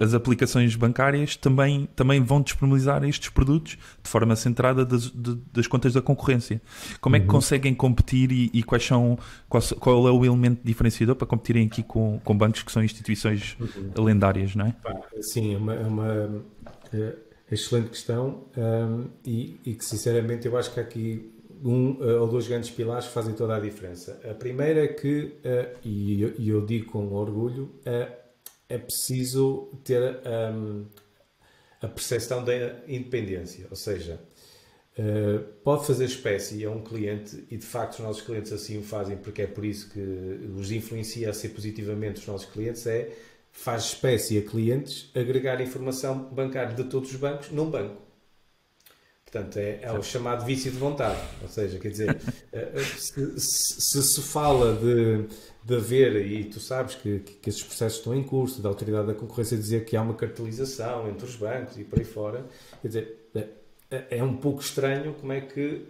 [SPEAKER 1] as aplicações bancárias também vão disponibilizar estes produtos de forma centrada das contas da concorrência. Como é que conseguem competir e qual é o elemento diferenciador para competirem aqui com bancos que são instituições lendárias, não é?
[SPEAKER 2] Sim, é uma excelente questão e que sinceramente eu acho que há aqui um ou dois grandes pilares que fazem toda a diferença. A primeira é que, e eu digo com orgulho, é preciso ter a percepção da independência, ou seja, pode fazer espécie a um cliente e de facto os nossos clientes assim o fazem porque é por isso que os influencia a ser positivamente os nossos clientes, faz espécie a clientes agregar informação bancária de todos os bancos num banco. Portanto, é o chamado vício de vontade. Ou seja, quer dizer, se fala de haver, e tu sabes que esses processos estão em curso, da Autoridade da Concorrência dizer que há uma cartelização entre os bancos e por aí fora, quer dizer, é um pouco estranho como é que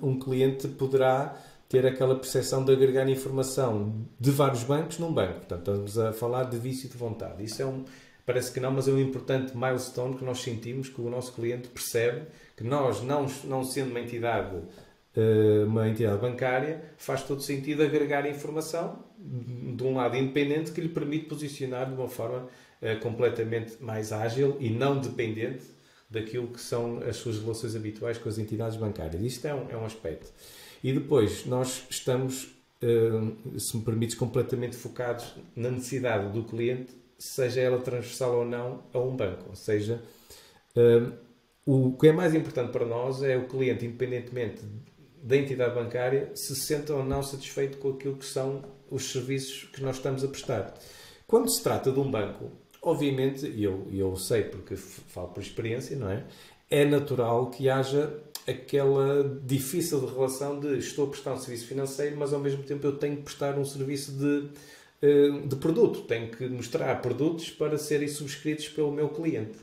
[SPEAKER 2] um cliente poderá ter aquela percepção de agregar informação de vários bancos num banco. Portanto, estamos a falar de vício de vontade. Isso parece que não, mas é um importante milestone que nós sentimos, que o nosso cliente percebe que nós, não sendo uma entidade bancária, faz todo sentido agregar informação de um lado independente que lhe permite posicionar de uma forma completamente mais ágil e não dependente daquilo que são as suas relações habituais com as entidades bancárias. Isto é um aspecto. E depois, nós estamos, se me permites, completamente focados na necessidade do cliente, seja ela transversal ou não, a um banco. Ou seja, o que é mais importante para nós é o cliente, independentemente da entidade bancária, se sente ou não satisfeito com aquilo que são os serviços que nós estamos a prestar. Quando se trata de um banco, obviamente, e eu sei porque falo por experiência, não é? É natural que haja aquela difícil relação de estou a prestar um serviço financeiro, mas ao mesmo tempo eu tenho que prestar um serviço de produto. Tenho que mostrar produtos para serem subscritos pelo meu cliente.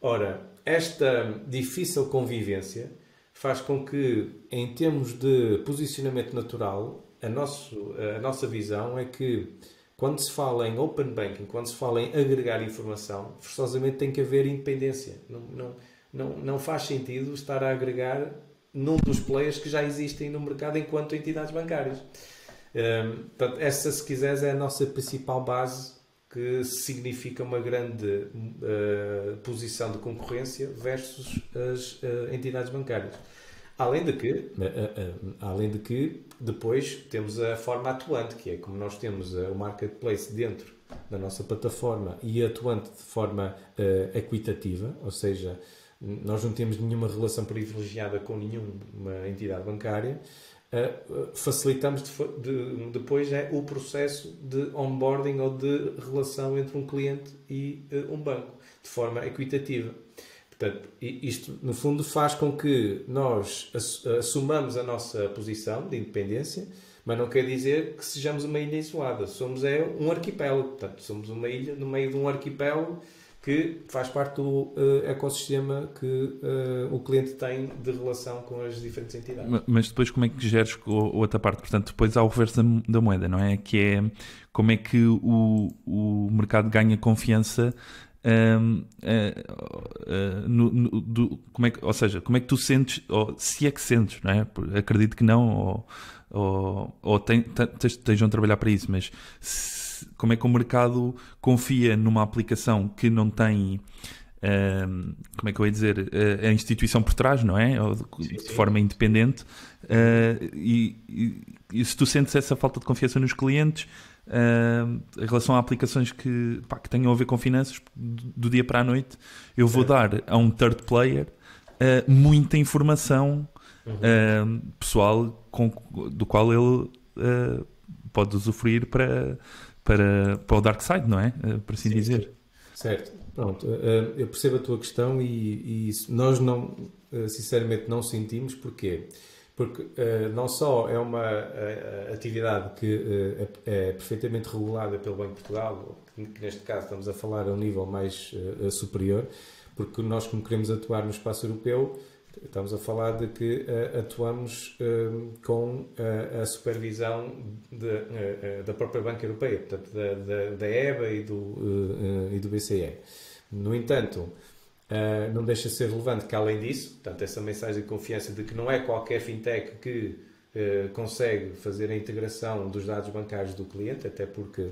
[SPEAKER 2] Ora, esta difícil convivência faz com que, em termos de posicionamento natural, a nossa visão é que quando se fala em open banking, quando se fala em agregar informação, forçosamente tem que haver independência. Não faz sentido estar a agregar num dos players que já existem no mercado enquanto entidades bancárias. Portanto, essa, se quiseres, é a nossa principal base, que significa uma grande posição de concorrência versus as entidades bancárias. Além de que depois temos a forma atuante, que é como nós temos o marketplace dentro da nossa plataforma e atuante de forma equitativa, ou seja, nós não temos nenhuma relação privilegiada com nenhuma entidade bancária, facilitamos depois o processo de onboarding ou de relação entre um cliente e um banco, de forma equitativa. Portanto, isto, no fundo, faz com que nós assumamos a nossa posição de independência, mas não quer dizer que sejamos uma ilha isolada. Somos um arquipélago. Portanto, somos uma ilha no meio de um arquipélago que faz parte do ecossistema que o cliente tem de relação com as diferentes entidades.
[SPEAKER 1] Mas depois como é que geres a outra parte? Portanto, depois há o reverso da moeda, não é? Que é como é que o mercado ganha confiança. Ou seja, como é que tu sentes, ou se é que sentes, não é? Acredito que não, ou estejam a trabalhar para isso, mas como é que o mercado confia numa aplicação que não tem, como é que eu ia dizer, a instituição por trás, não é? Ou de forma independente, e se tu sentes essa falta de confiança nos clientes, em relação a aplicações que tenham a ver com finanças, do dia para a noite, eu vou dar a um third player muita informação pessoal do qual ele pode usufruir para o dark side, não é? Por assim dizer.
[SPEAKER 2] Certo. Pronto. Eu percebo a tua questão e nós sinceramente não sentimos. Porquê? Porque não só é uma atividade que é perfeitamente regulada pelo Banco de Portugal, que neste caso estamos a falar a um nível mais superior, porque nós, como queremos atuar no espaço europeu, estamos a falar de que atuamos com a supervisão da própria Banca Europeia, portanto da EBA e do BCE. No entanto, não deixa de ser relevante que, além disso, portanto, essa mensagem de confiança de que não é qualquer fintech que consegue fazer a integração dos dados bancários do cliente, até porque,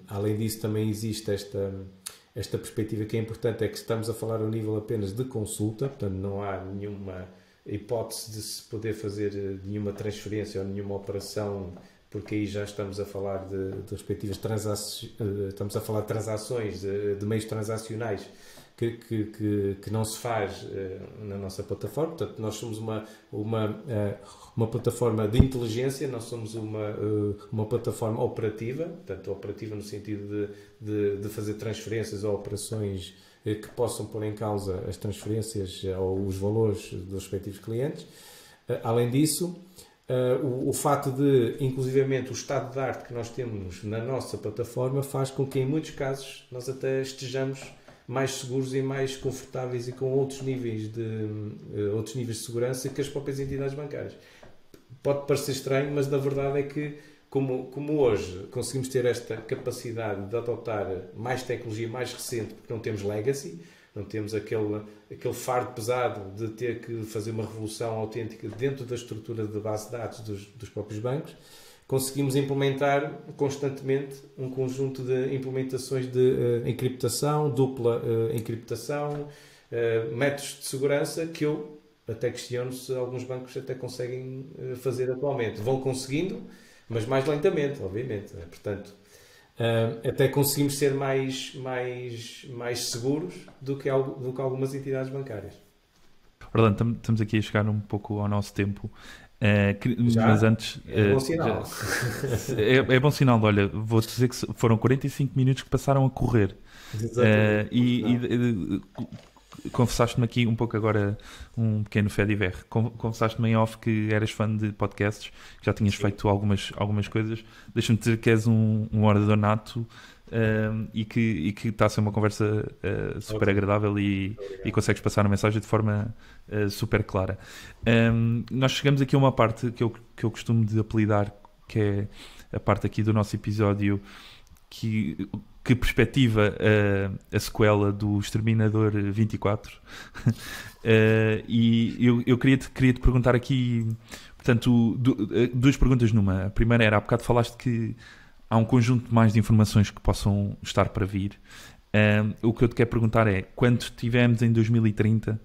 [SPEAKER 2] além disso, também existe esta perspectiva que é importante, é que estamos a falar ao nível apenas de consulta, portanto, não há nenhuma hipótese de se poder fazer nenhuma transferência ou nenhuma operação, porque aí já estamos a falar de respectivas transações, estamos a falar de transações, de meios transacionais, que não se faz na nossa plataforma. Portanto, nós somos uma plataforma de inteligência, nós somos uma plataforma operativa, portanto, operativa no sentido de fazer transferências ou operações que possam pôr em causa as transferências ou os valores dos respectivos clientes. Além disso, o fato de, inclusivamente, o estado de arte que nós temos na nossa plataforma faz com que, em muitos casos, nós até estejamos mais seguros e mais confortáveis e com outros níveis de segurança que as próprias entidades bancárias. Pode parecer estranho, mas na verdade é que, como hoje conseguimos ter esta capacidade de adotar mais tecnologia mais recente, porque não temos legacy, não temos aquele fardo pesado de ter que fazer uma revolução autêntica dentro da estrutura de base de dados dos próprios bancos, conseguimos implementar constantemente um conjunto de implementações de encriptação, dupla encriptação, métodos de segurança que eu até questiono se alguns bancos até conseguem fazer atualmente. Vão conseguindo, mas mais lentamente, obviamente. Portanto, até conseguimos ser mais seguros do que algumas entidades bancárias.
[SPEAKER 1] Orlando, estamos aqui a chegar um pouco ao nosso tempo.
[SPEAKER 2] Mas
[SPEAKER 1] antes
[SPEAKER 2] é bom sinal.
[SPEAKER 1] É bom sinal. Olha, vou-te dizer que foram 45 minutos que passaram a correr. E confessaste-me aqui um pouco agora um pequeno fé de ver. Confessaste-me em off que eras fã de podcasts, que já tinhas feito algumas coisas. Deixa-me dizer que és um orador nato, e que está a ser uma conversa super agradável e consegues passar a mensagem de forma super clara. Nós chegamos aqui a uma parte que eu costumo de apelidar, que é a parte aqui do nosso episódio que perspectiva a sequela do Exterminador 24. E eu queria-te perguntar aqui, portanto, duas perguntas numa. A primeira era, há bocado falaste que há um conjunto mais de informações que possam estar para vir. O que eu te quero perguntar é, quando estivermos em 2030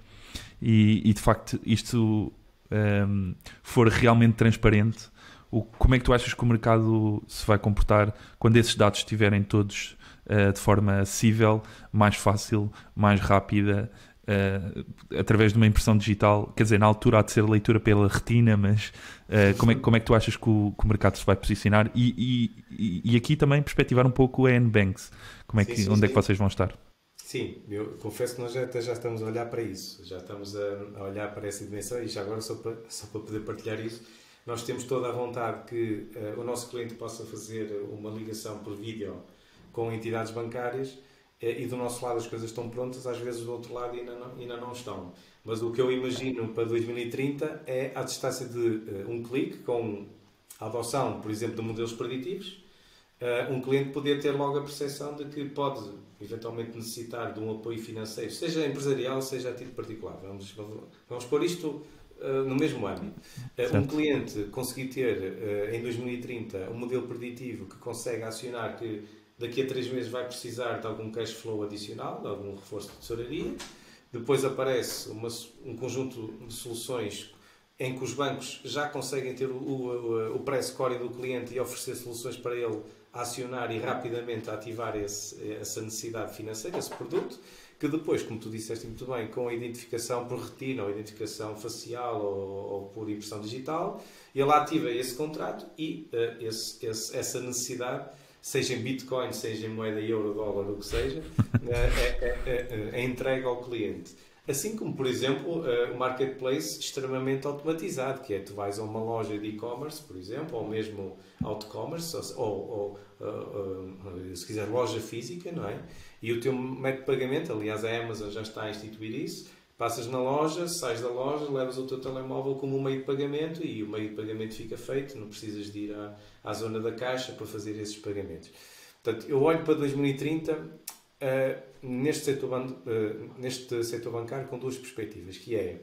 [SPEAKER 1] e de facto isto for realmente transparente, como é que tu achas que o mercado se vai comportar quando esses dados estiverem todos de forma acessível, mais fácil, mais rápida, através de uma impressão digital? Quer dizer, na altura há de ser leitura pela retina, mas como é que tu achas que o mercado se vai posicionar? E aqui também perspectivar um pouco a N-Banks. Onde é que vocês vão estar?
[SPEAKER 2] Sim, eu confesso que nós até já estamos a olhar para isso, já estamos a olhar para essa dimensão e já agora só para poder partilhar isso. Nós temos toda a vontade que o nosso cliente possa fazer uma ligação por vídeo com entidades bancárias e do nosso lado as coisas estão prontas, às vezes do outro lado ainda não estão. Mas o que eu imagino para 2030 é a distância de um clique com a adoção, por exemplo, de modelos preditivos, um cliente poder ter logo a percepção de que pode eventualmente necessitar de um apoio financeiro, seja empresarial, seja a título particular. Vamos pôr isto no mesmo âmbito. Um cliente conseguir ter em 2030 um modelo preditivo que consegue acionar que daqui a 3 meses vai precisar de algum cash flow adicional, de algum reforço de tesouraria. Depois aparece um conjunto de soluções em que os bancos já conseguem ter o pré-scoring do cliente e oferecer soluções para ele acionar e rapidamente ativar essa necessidade financeira, esse produto, que depois, como tu disseste muito bem, com a identificação por retina ou identificação facial ou por impressão digital, ele ativa esse contrato e essa necessidade, seja em Bitcoin, seja em moeda euro, dólar, o que seja, é entregue ao cliente. Assim como, por exemplo, o marketplace extremamente automatizado, que é tu vais a uma loja de e-commerce, por exemplo, ou mesmo out-commerce, ou se quiser loja física, não é? E o teu método de pagamento, aliás a Amazon já está a instituir isso, passas na loja, sais da loja, levas o teu telemóvel como um meio de pagamento e o meio de pagamento fica feito, não precisas de ir à zona da caixa para fazer esses pagamentos. Portanto, eu olho para 2030 neste setor bancário com duas perspectivas, que é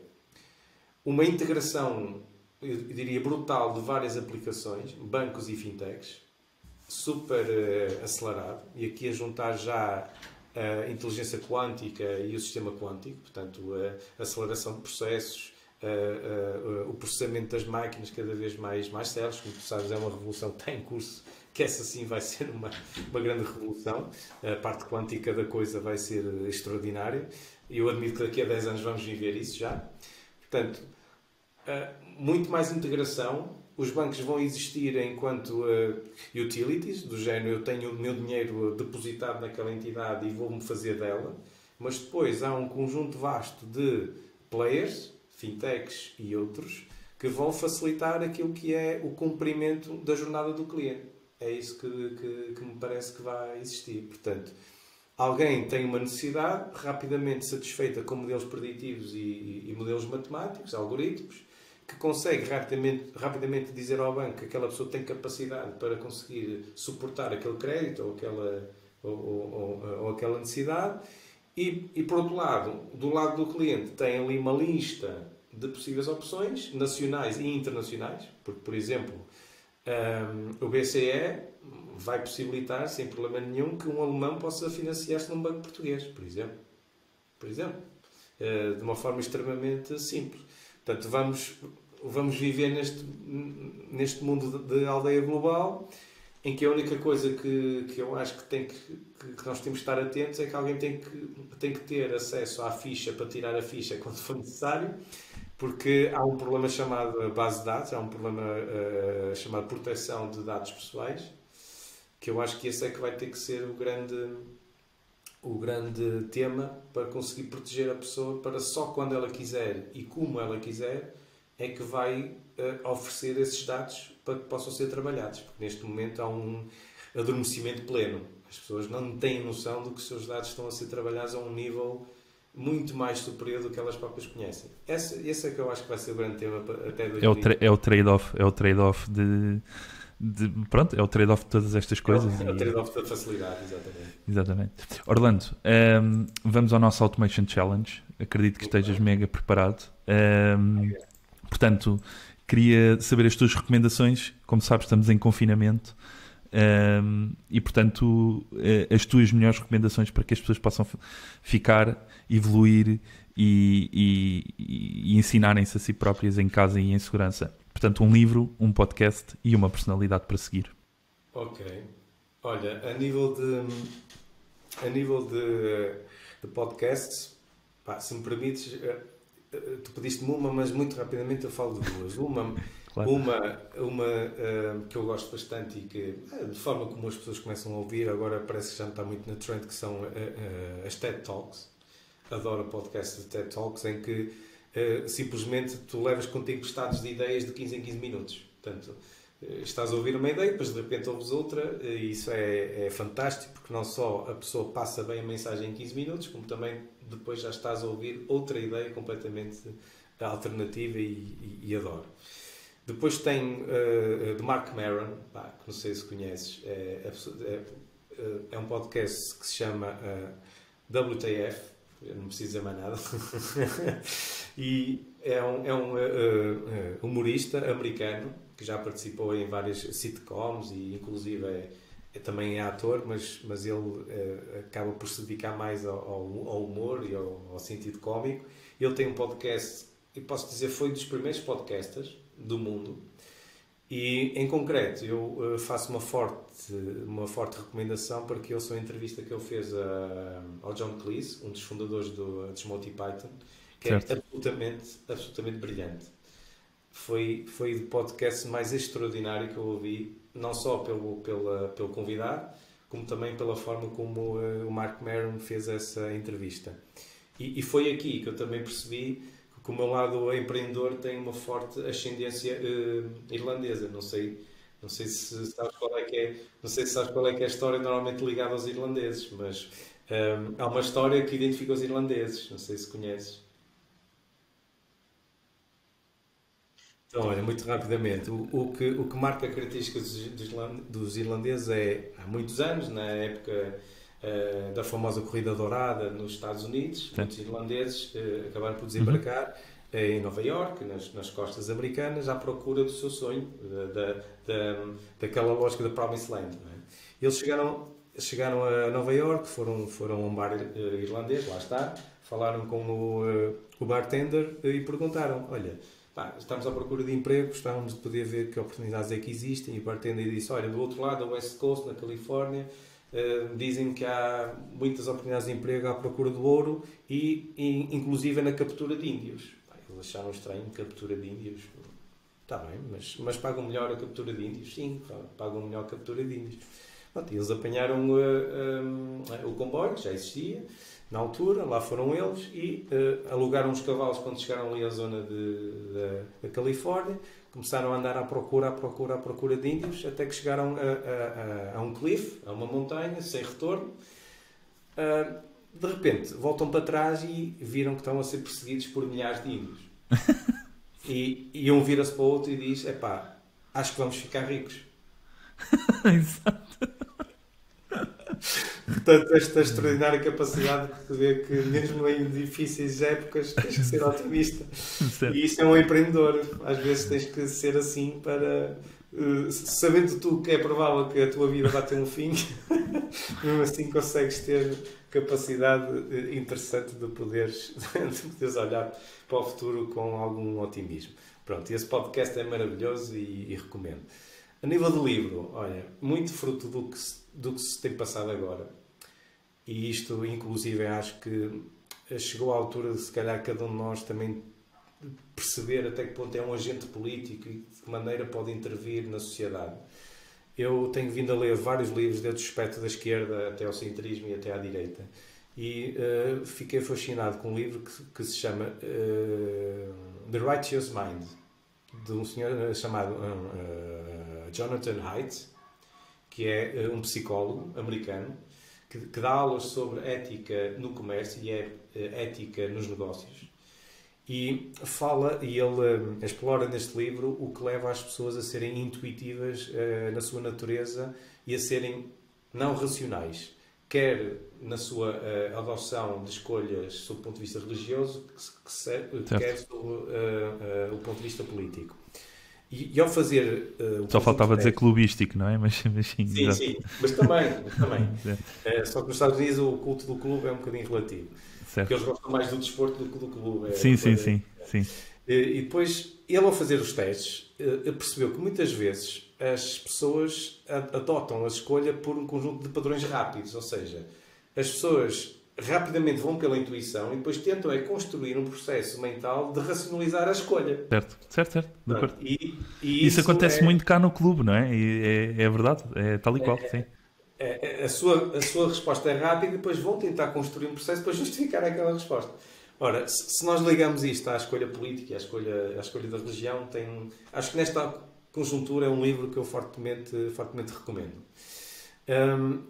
[SPEAKER 2] uma integração, eu diria, brutal de várias aplicações, bancos e fintechs, super acelerado, e aqui a juntar já a inteligência quântica e o sistema quântico, portanto, a aceleração de processos, o processamento das máquinas cada vez mais céleres. Como tu sabes, é uma revolução que está em curso, que essa sim vai ser uma grande revolução. A parte quântica da coisa vai ser extraordinária. E eu admito que daqui a 10 anos vamos viver isso já. Portanto, muito mais integração. Os bancos vão existir enquanto utilities, do género eu tenho o meu dinheiro depositado naquela entidade e vou-me fazer dela, mas depois há um conjunto vasto de players, fintechs e outros, que vão facilitar aquilo que é o cumprimento da jornada do cliente. É isso que me parece que vai existir. Portanto, alguém tem uma necessidade rapidamente satisfeita com modelos preditivos e modelos matemáticos, algoritmos, que consegue rapidamente dizer ao banco que aquela pessoa tem capacidade para conseguir suportar aquele crédito ou aquela necessidade. E por outro lado, do lado do cliente, tem ali uma lista de possíveis opções, nacionais e internacionais, porque, por exemplo, o BCE vai possibilitar, sem problema nenhum, que um alemão possa financiar-se num banco português, por exemplo. De uma forma extremamente simples. Portanto, vamos viver neste mundo de aldeia global, em que a única coisa que eu acho que nós temos que estar atentos é que alguém tem que ter acesso à ficha para tirar a ficha quando for necessário, porque há um problema chamado base de dados, há um problema chamado proteção de dados pessoais, que eu acho que esse é que vai ter que ser o grande tema para conseguir proteger a pessoa, para só quando ela quiser e como ela quiser é que vai oferecer esses dados para que possam ser trabalhados, porque neste momento há um adormecimento pleno. As pessoas não têm noção de que os seus dados estão a ser trabalhados a um nível muito mais superior do que elas próprias conhecem. Esse é que eu acho que vai ser o grande tema até 2020.
[SPEAKER 1] É o trade-off pronto, é o trade-off de todas estas coisas.
[SPEAKER 2] É o trade-off da facilidade,
[SPEAKER 1] Exatamente. Orlando, vamos ao nosso Automation Challenge. Acredito que estejas mega preparado. Portanto, queria saber as tuas recomendações. Como sabes, estamos em confinamento. E, portanto, as tuas melhores recomendações para que as pessoas possam ficar, evoluir e ensinarem-se a si próprias em casa e em segurança. Portanto, um livro, um podcast e uma personalidade para seguir.
[SPEAKER 2] Ok. Olha, a nível de podcasts, se me permites, tu pediste-me uma, mas muito rapidamente eu falo de duas.
[SPEAKER 1] Claro.
[SPEAKER 2] Uma que eu gosto bastante e que, de forma como as pessoas começam a ouvir, agora parece que já não está muito na trend, que são as TED Talks. Adoro podcasts de TED Talks em que simplesmente tu levas contigo estados de ideias de 15 em 15 minutos. Portanto, estás a ouvir uma ideia, depois de repente ouves outra, e isso é fantástico, porque não só a pessoa passa bem a mensagem em 15 minutos, como também depois já estás a ouvir outra ideia completamente alternativa e adoro. Depois tem de Mark Maron, que não sei se conheces, é um podcast que se chama WTF, eu não preciso dizer mais nada, e é um humorista americano que já participou em várias sitcoms e inclusive também é ator, mas ele acaba por se dedicar mais ao humor e ao sentido cómico. Ele tem um podcast, e posso dizer, foi dos primeiros podcasters do mundo, e em concreto eu faço uma forte recomendação para que ouçam a entrevista que ele fez ao John Cleese, um dos fundadores dos Monty Python, que certo. É absolutamente brilhante. Foi o podcast mais extraordinário que eu ouvi, não só pelo convidado, como também pela forma como o Mark Maron fez essa entrevista. E foi aqui que eu também percebi que o meu lado empreendedor tem uma forte ascendência irlandesa. Não sei se sabes qual é que é, não sei se sabes qual é que é a história normalmente ligada aos irlandeses, mas há uma história que identifica os irlandeses. Não sei se conheces. Então, olha, muito rapidamente, o que marca a característica dos irlandeses é, há muitos anos, na época da famosa Corrida Dourada nos Estados Unidos, sim. Muitos irlandeses acabaram por desembarcar em Nova Iorque, nas costas americanas, à procura do seu sonho, daquela lógica da Promised Land. Não é? Eles chegaram a Nova Iorque, foram a um bar irlandês, lá está, falaram com o bartender e perguntaram, olha, pá, estamos à procura de emprego, gostávamos de poder ver que oportunidades é que existem. E o bartender disse, olha, do outro lado, da West Coast, na Califórnia, dizem que há muitas oportunidades de emprego à procura do ouro e inclusive na captura de índios. Pá, eles acharam estranho, captura de índios. Está bem, mas pagam melhor a captura de índios? Sim, pagam melhor a captura de índios. Pronto, eles apanharam o comboio, que já existia, na altura, lá foram eles e alugaram os cavalos quando chegaram ali à zona da Califórnia, começaram a andar à procura de índios, até que chegaram a um cliff, a uma montanha, sem retorno. De repente, voltam para trás e viram que estão a ser perseguidos por milhares de índios. E um vira-se para o outro e diz, epá, acho que vamos ficar ricos.
[SPEAKER 1] Exato.
[SPEAKER 2] Portanto, esta extraordinária capacidade de ver que mesmo em difíceis épocas tens que ser otimista.
[SPEAKER 1] Certo.
[SPEAKER 2] E isso é um empreendedor. Às vezes tens que ser assim para... sabendo tu que é provável que a tua vida vá ter um fim, mesmo assim consegues ter capacidade interessante de poderes olhar para o futuro com algum otimismo. Pronto, esse podcast é maravilhoso e recomendo. A nível do livro, olha, muito fruto do que se tem passado agora. E isto, inclusive, acho que chegou à altura de, se calhar, cada um de nós também perceber até que ponto é um agente político e de que maneira pode intervir na sociedade. Eu tenho vindo a ler vários livros, desde o espectro da esquerda até ao centrismo e até à direita. E fiquei fascinado com um livro que se chama The Righteous Mind, de um senhor chamado Jonathan Haidt, que é um psicólogo americano, que dá aulas sobre ética no comércio e ética nos negócios. E ele explora neste livro o que leva as pessoas a serem intuitivas na sua natureza e a serem não racionais, quer na sua adoção de escolhas sob o ponto de vista religioso, quer sob o ponto de vista político. E ao fazer...
[SPEAKER 1] Só faltava dizer clubístico, não é? Mas sim,
[SPEAKER 2] sim, mas também. Só que nos Estados Unidos o culto do clube é um bocadinho relativo.
[SPEAKER 1] Certo.
[SPEAKER 2] Porque eles gostam mais do desporto do que do clube.
[SPEAKER 1] Sim.
[SPEAKER 2] E depois, ele ao fazer os testes, percebeu que muitas vezes as pessoas adotam a escolha por um conjunto de padrões rápidos. Ou seja, as pessoas rapidamente vão pela intuição e depois tentam construir um processo mental de racionalizar a escolha.
[SPEAKER 1] Certo. De acordo. E isso acontece muito cá no clube, não é? E é verdade, é tal e qual, sim.
[SPEAKER 2] A sua resposta é rápida e depois vão tentar construir um processo para justificar aquela resposta. Ora, se nós ligamos isto à escolha política, à escolha da religião, acho que nesta conjuntura é um livro que eu fortemente recomendo.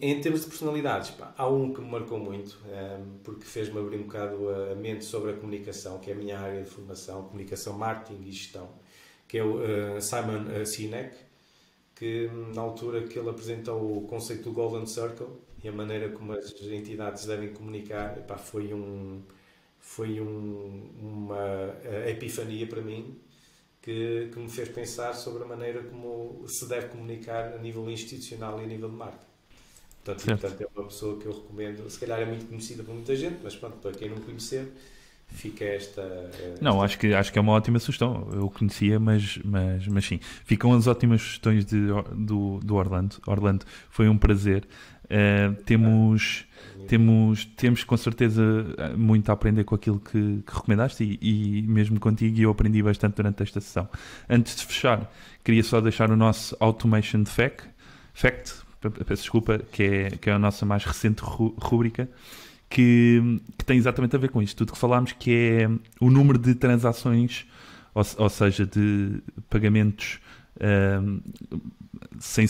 [SPEAKER 2] Em termos de personalidades, há um que me marcou muito, porque fez-me abrir um bocado a mente sobre a comunicação, que é a minha área de formação, comunicação, marketing e gestão, que é o Simon Sinek, que na altura que ele apresentou o conceito do Golden Circle e a maneira como as entidades devem comunicar, foi uma epifania para mim, que me fez pensar sobre a maneira como se deve comunicar a nível institucional e a nível de marca. Portanto, é uma pessoa que eu recomendo. Se calhar é muito conhecida por muita gente, mas pronto, para quem não conhecer, fica esta...
[SPEAKER 1] Não, acho que é uma ótima sugestão. Eu conhecia, mas sim. Ficam as ótimas sugestões do Orlando. Orlando, foi um prazer. Temos com certeza muito a aprender com aquilo que recomendaste e mesmo contigo, e eu aprendi bastante durante esta sessão. Antes de fechar, queria só deixar o nosso Automation Fact, peço desculpa, que é a nossa mais recente rúbrica, que tem exatamente a ver com isto, tudo que falámos, que é o número de transações, ou seja, de pagamentos sem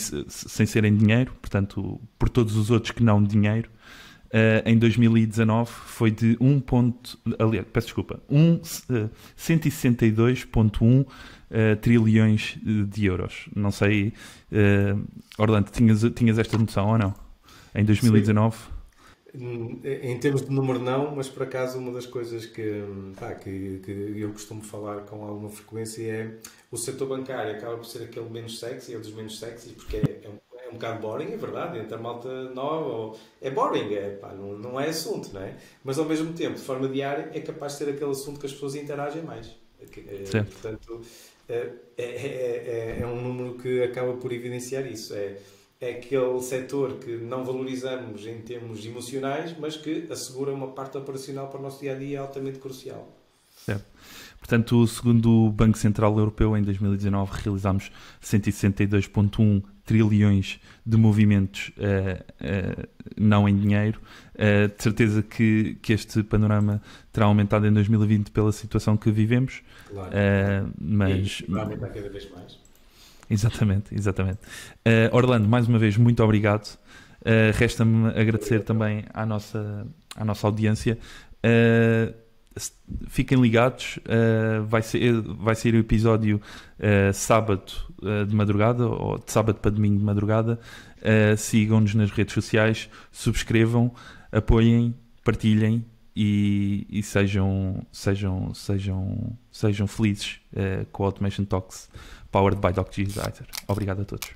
[SPEAKER 1] serem dinheiro, portanto, por todos os outros que não dinheiro. Em 2019 foi de 162,1 trilhões de euros. Não sei, Orlando, tinhas esta noção ou não? Em 2019?
[SPEAKER 2] Sim. Em termos de número não, mas por acaso uma das coisas que eu costumo falar com alguma frequência é o setor bancário acaba por ser aquele menos sexy, é um dos menos sexy, porque é um bocado boring, é verdade, entre a malta nova, é boring, não é assunto, não é? Mas ao mesmo tempo, de forma diária, é capaz de ser aquele assunto que as pessoas interagem mais. Portanto, é um número que acaba por evidenciar isso. É aquele setor que não valorizamos em termos emocionais, mas que assegura uma parte operacional para o nosso dia-a-dia altamente crucial.
[SPEAKER 1] Certo. Portanto, segundo o Banco Central Europeu, em 2019 realizámos 162,1 trilhões de movimentos não em dinheiro. De certeza que este panorama terá aumentado em 2020 pela situação que vivemos.
[SPEAKER 2] Claro.
[SPEAKER 1] Mas
[SPEAKER 2] vai aumentar cada vez mais.
[SPEAKER 1] Exatamente. Orlando, mais uma vez, muito obrigado. Resta-me agradecer também à nossa audiência. Fiquem ligados, vai sair o episódio sábado de madrugada, ou de sábado para domingo de madrugada. Sigam-nos nas redes sociais, subscrevam, apoiem, partilhem e sejam felizes com a Automation Talks powered by DocGuider. Obrigado a todos.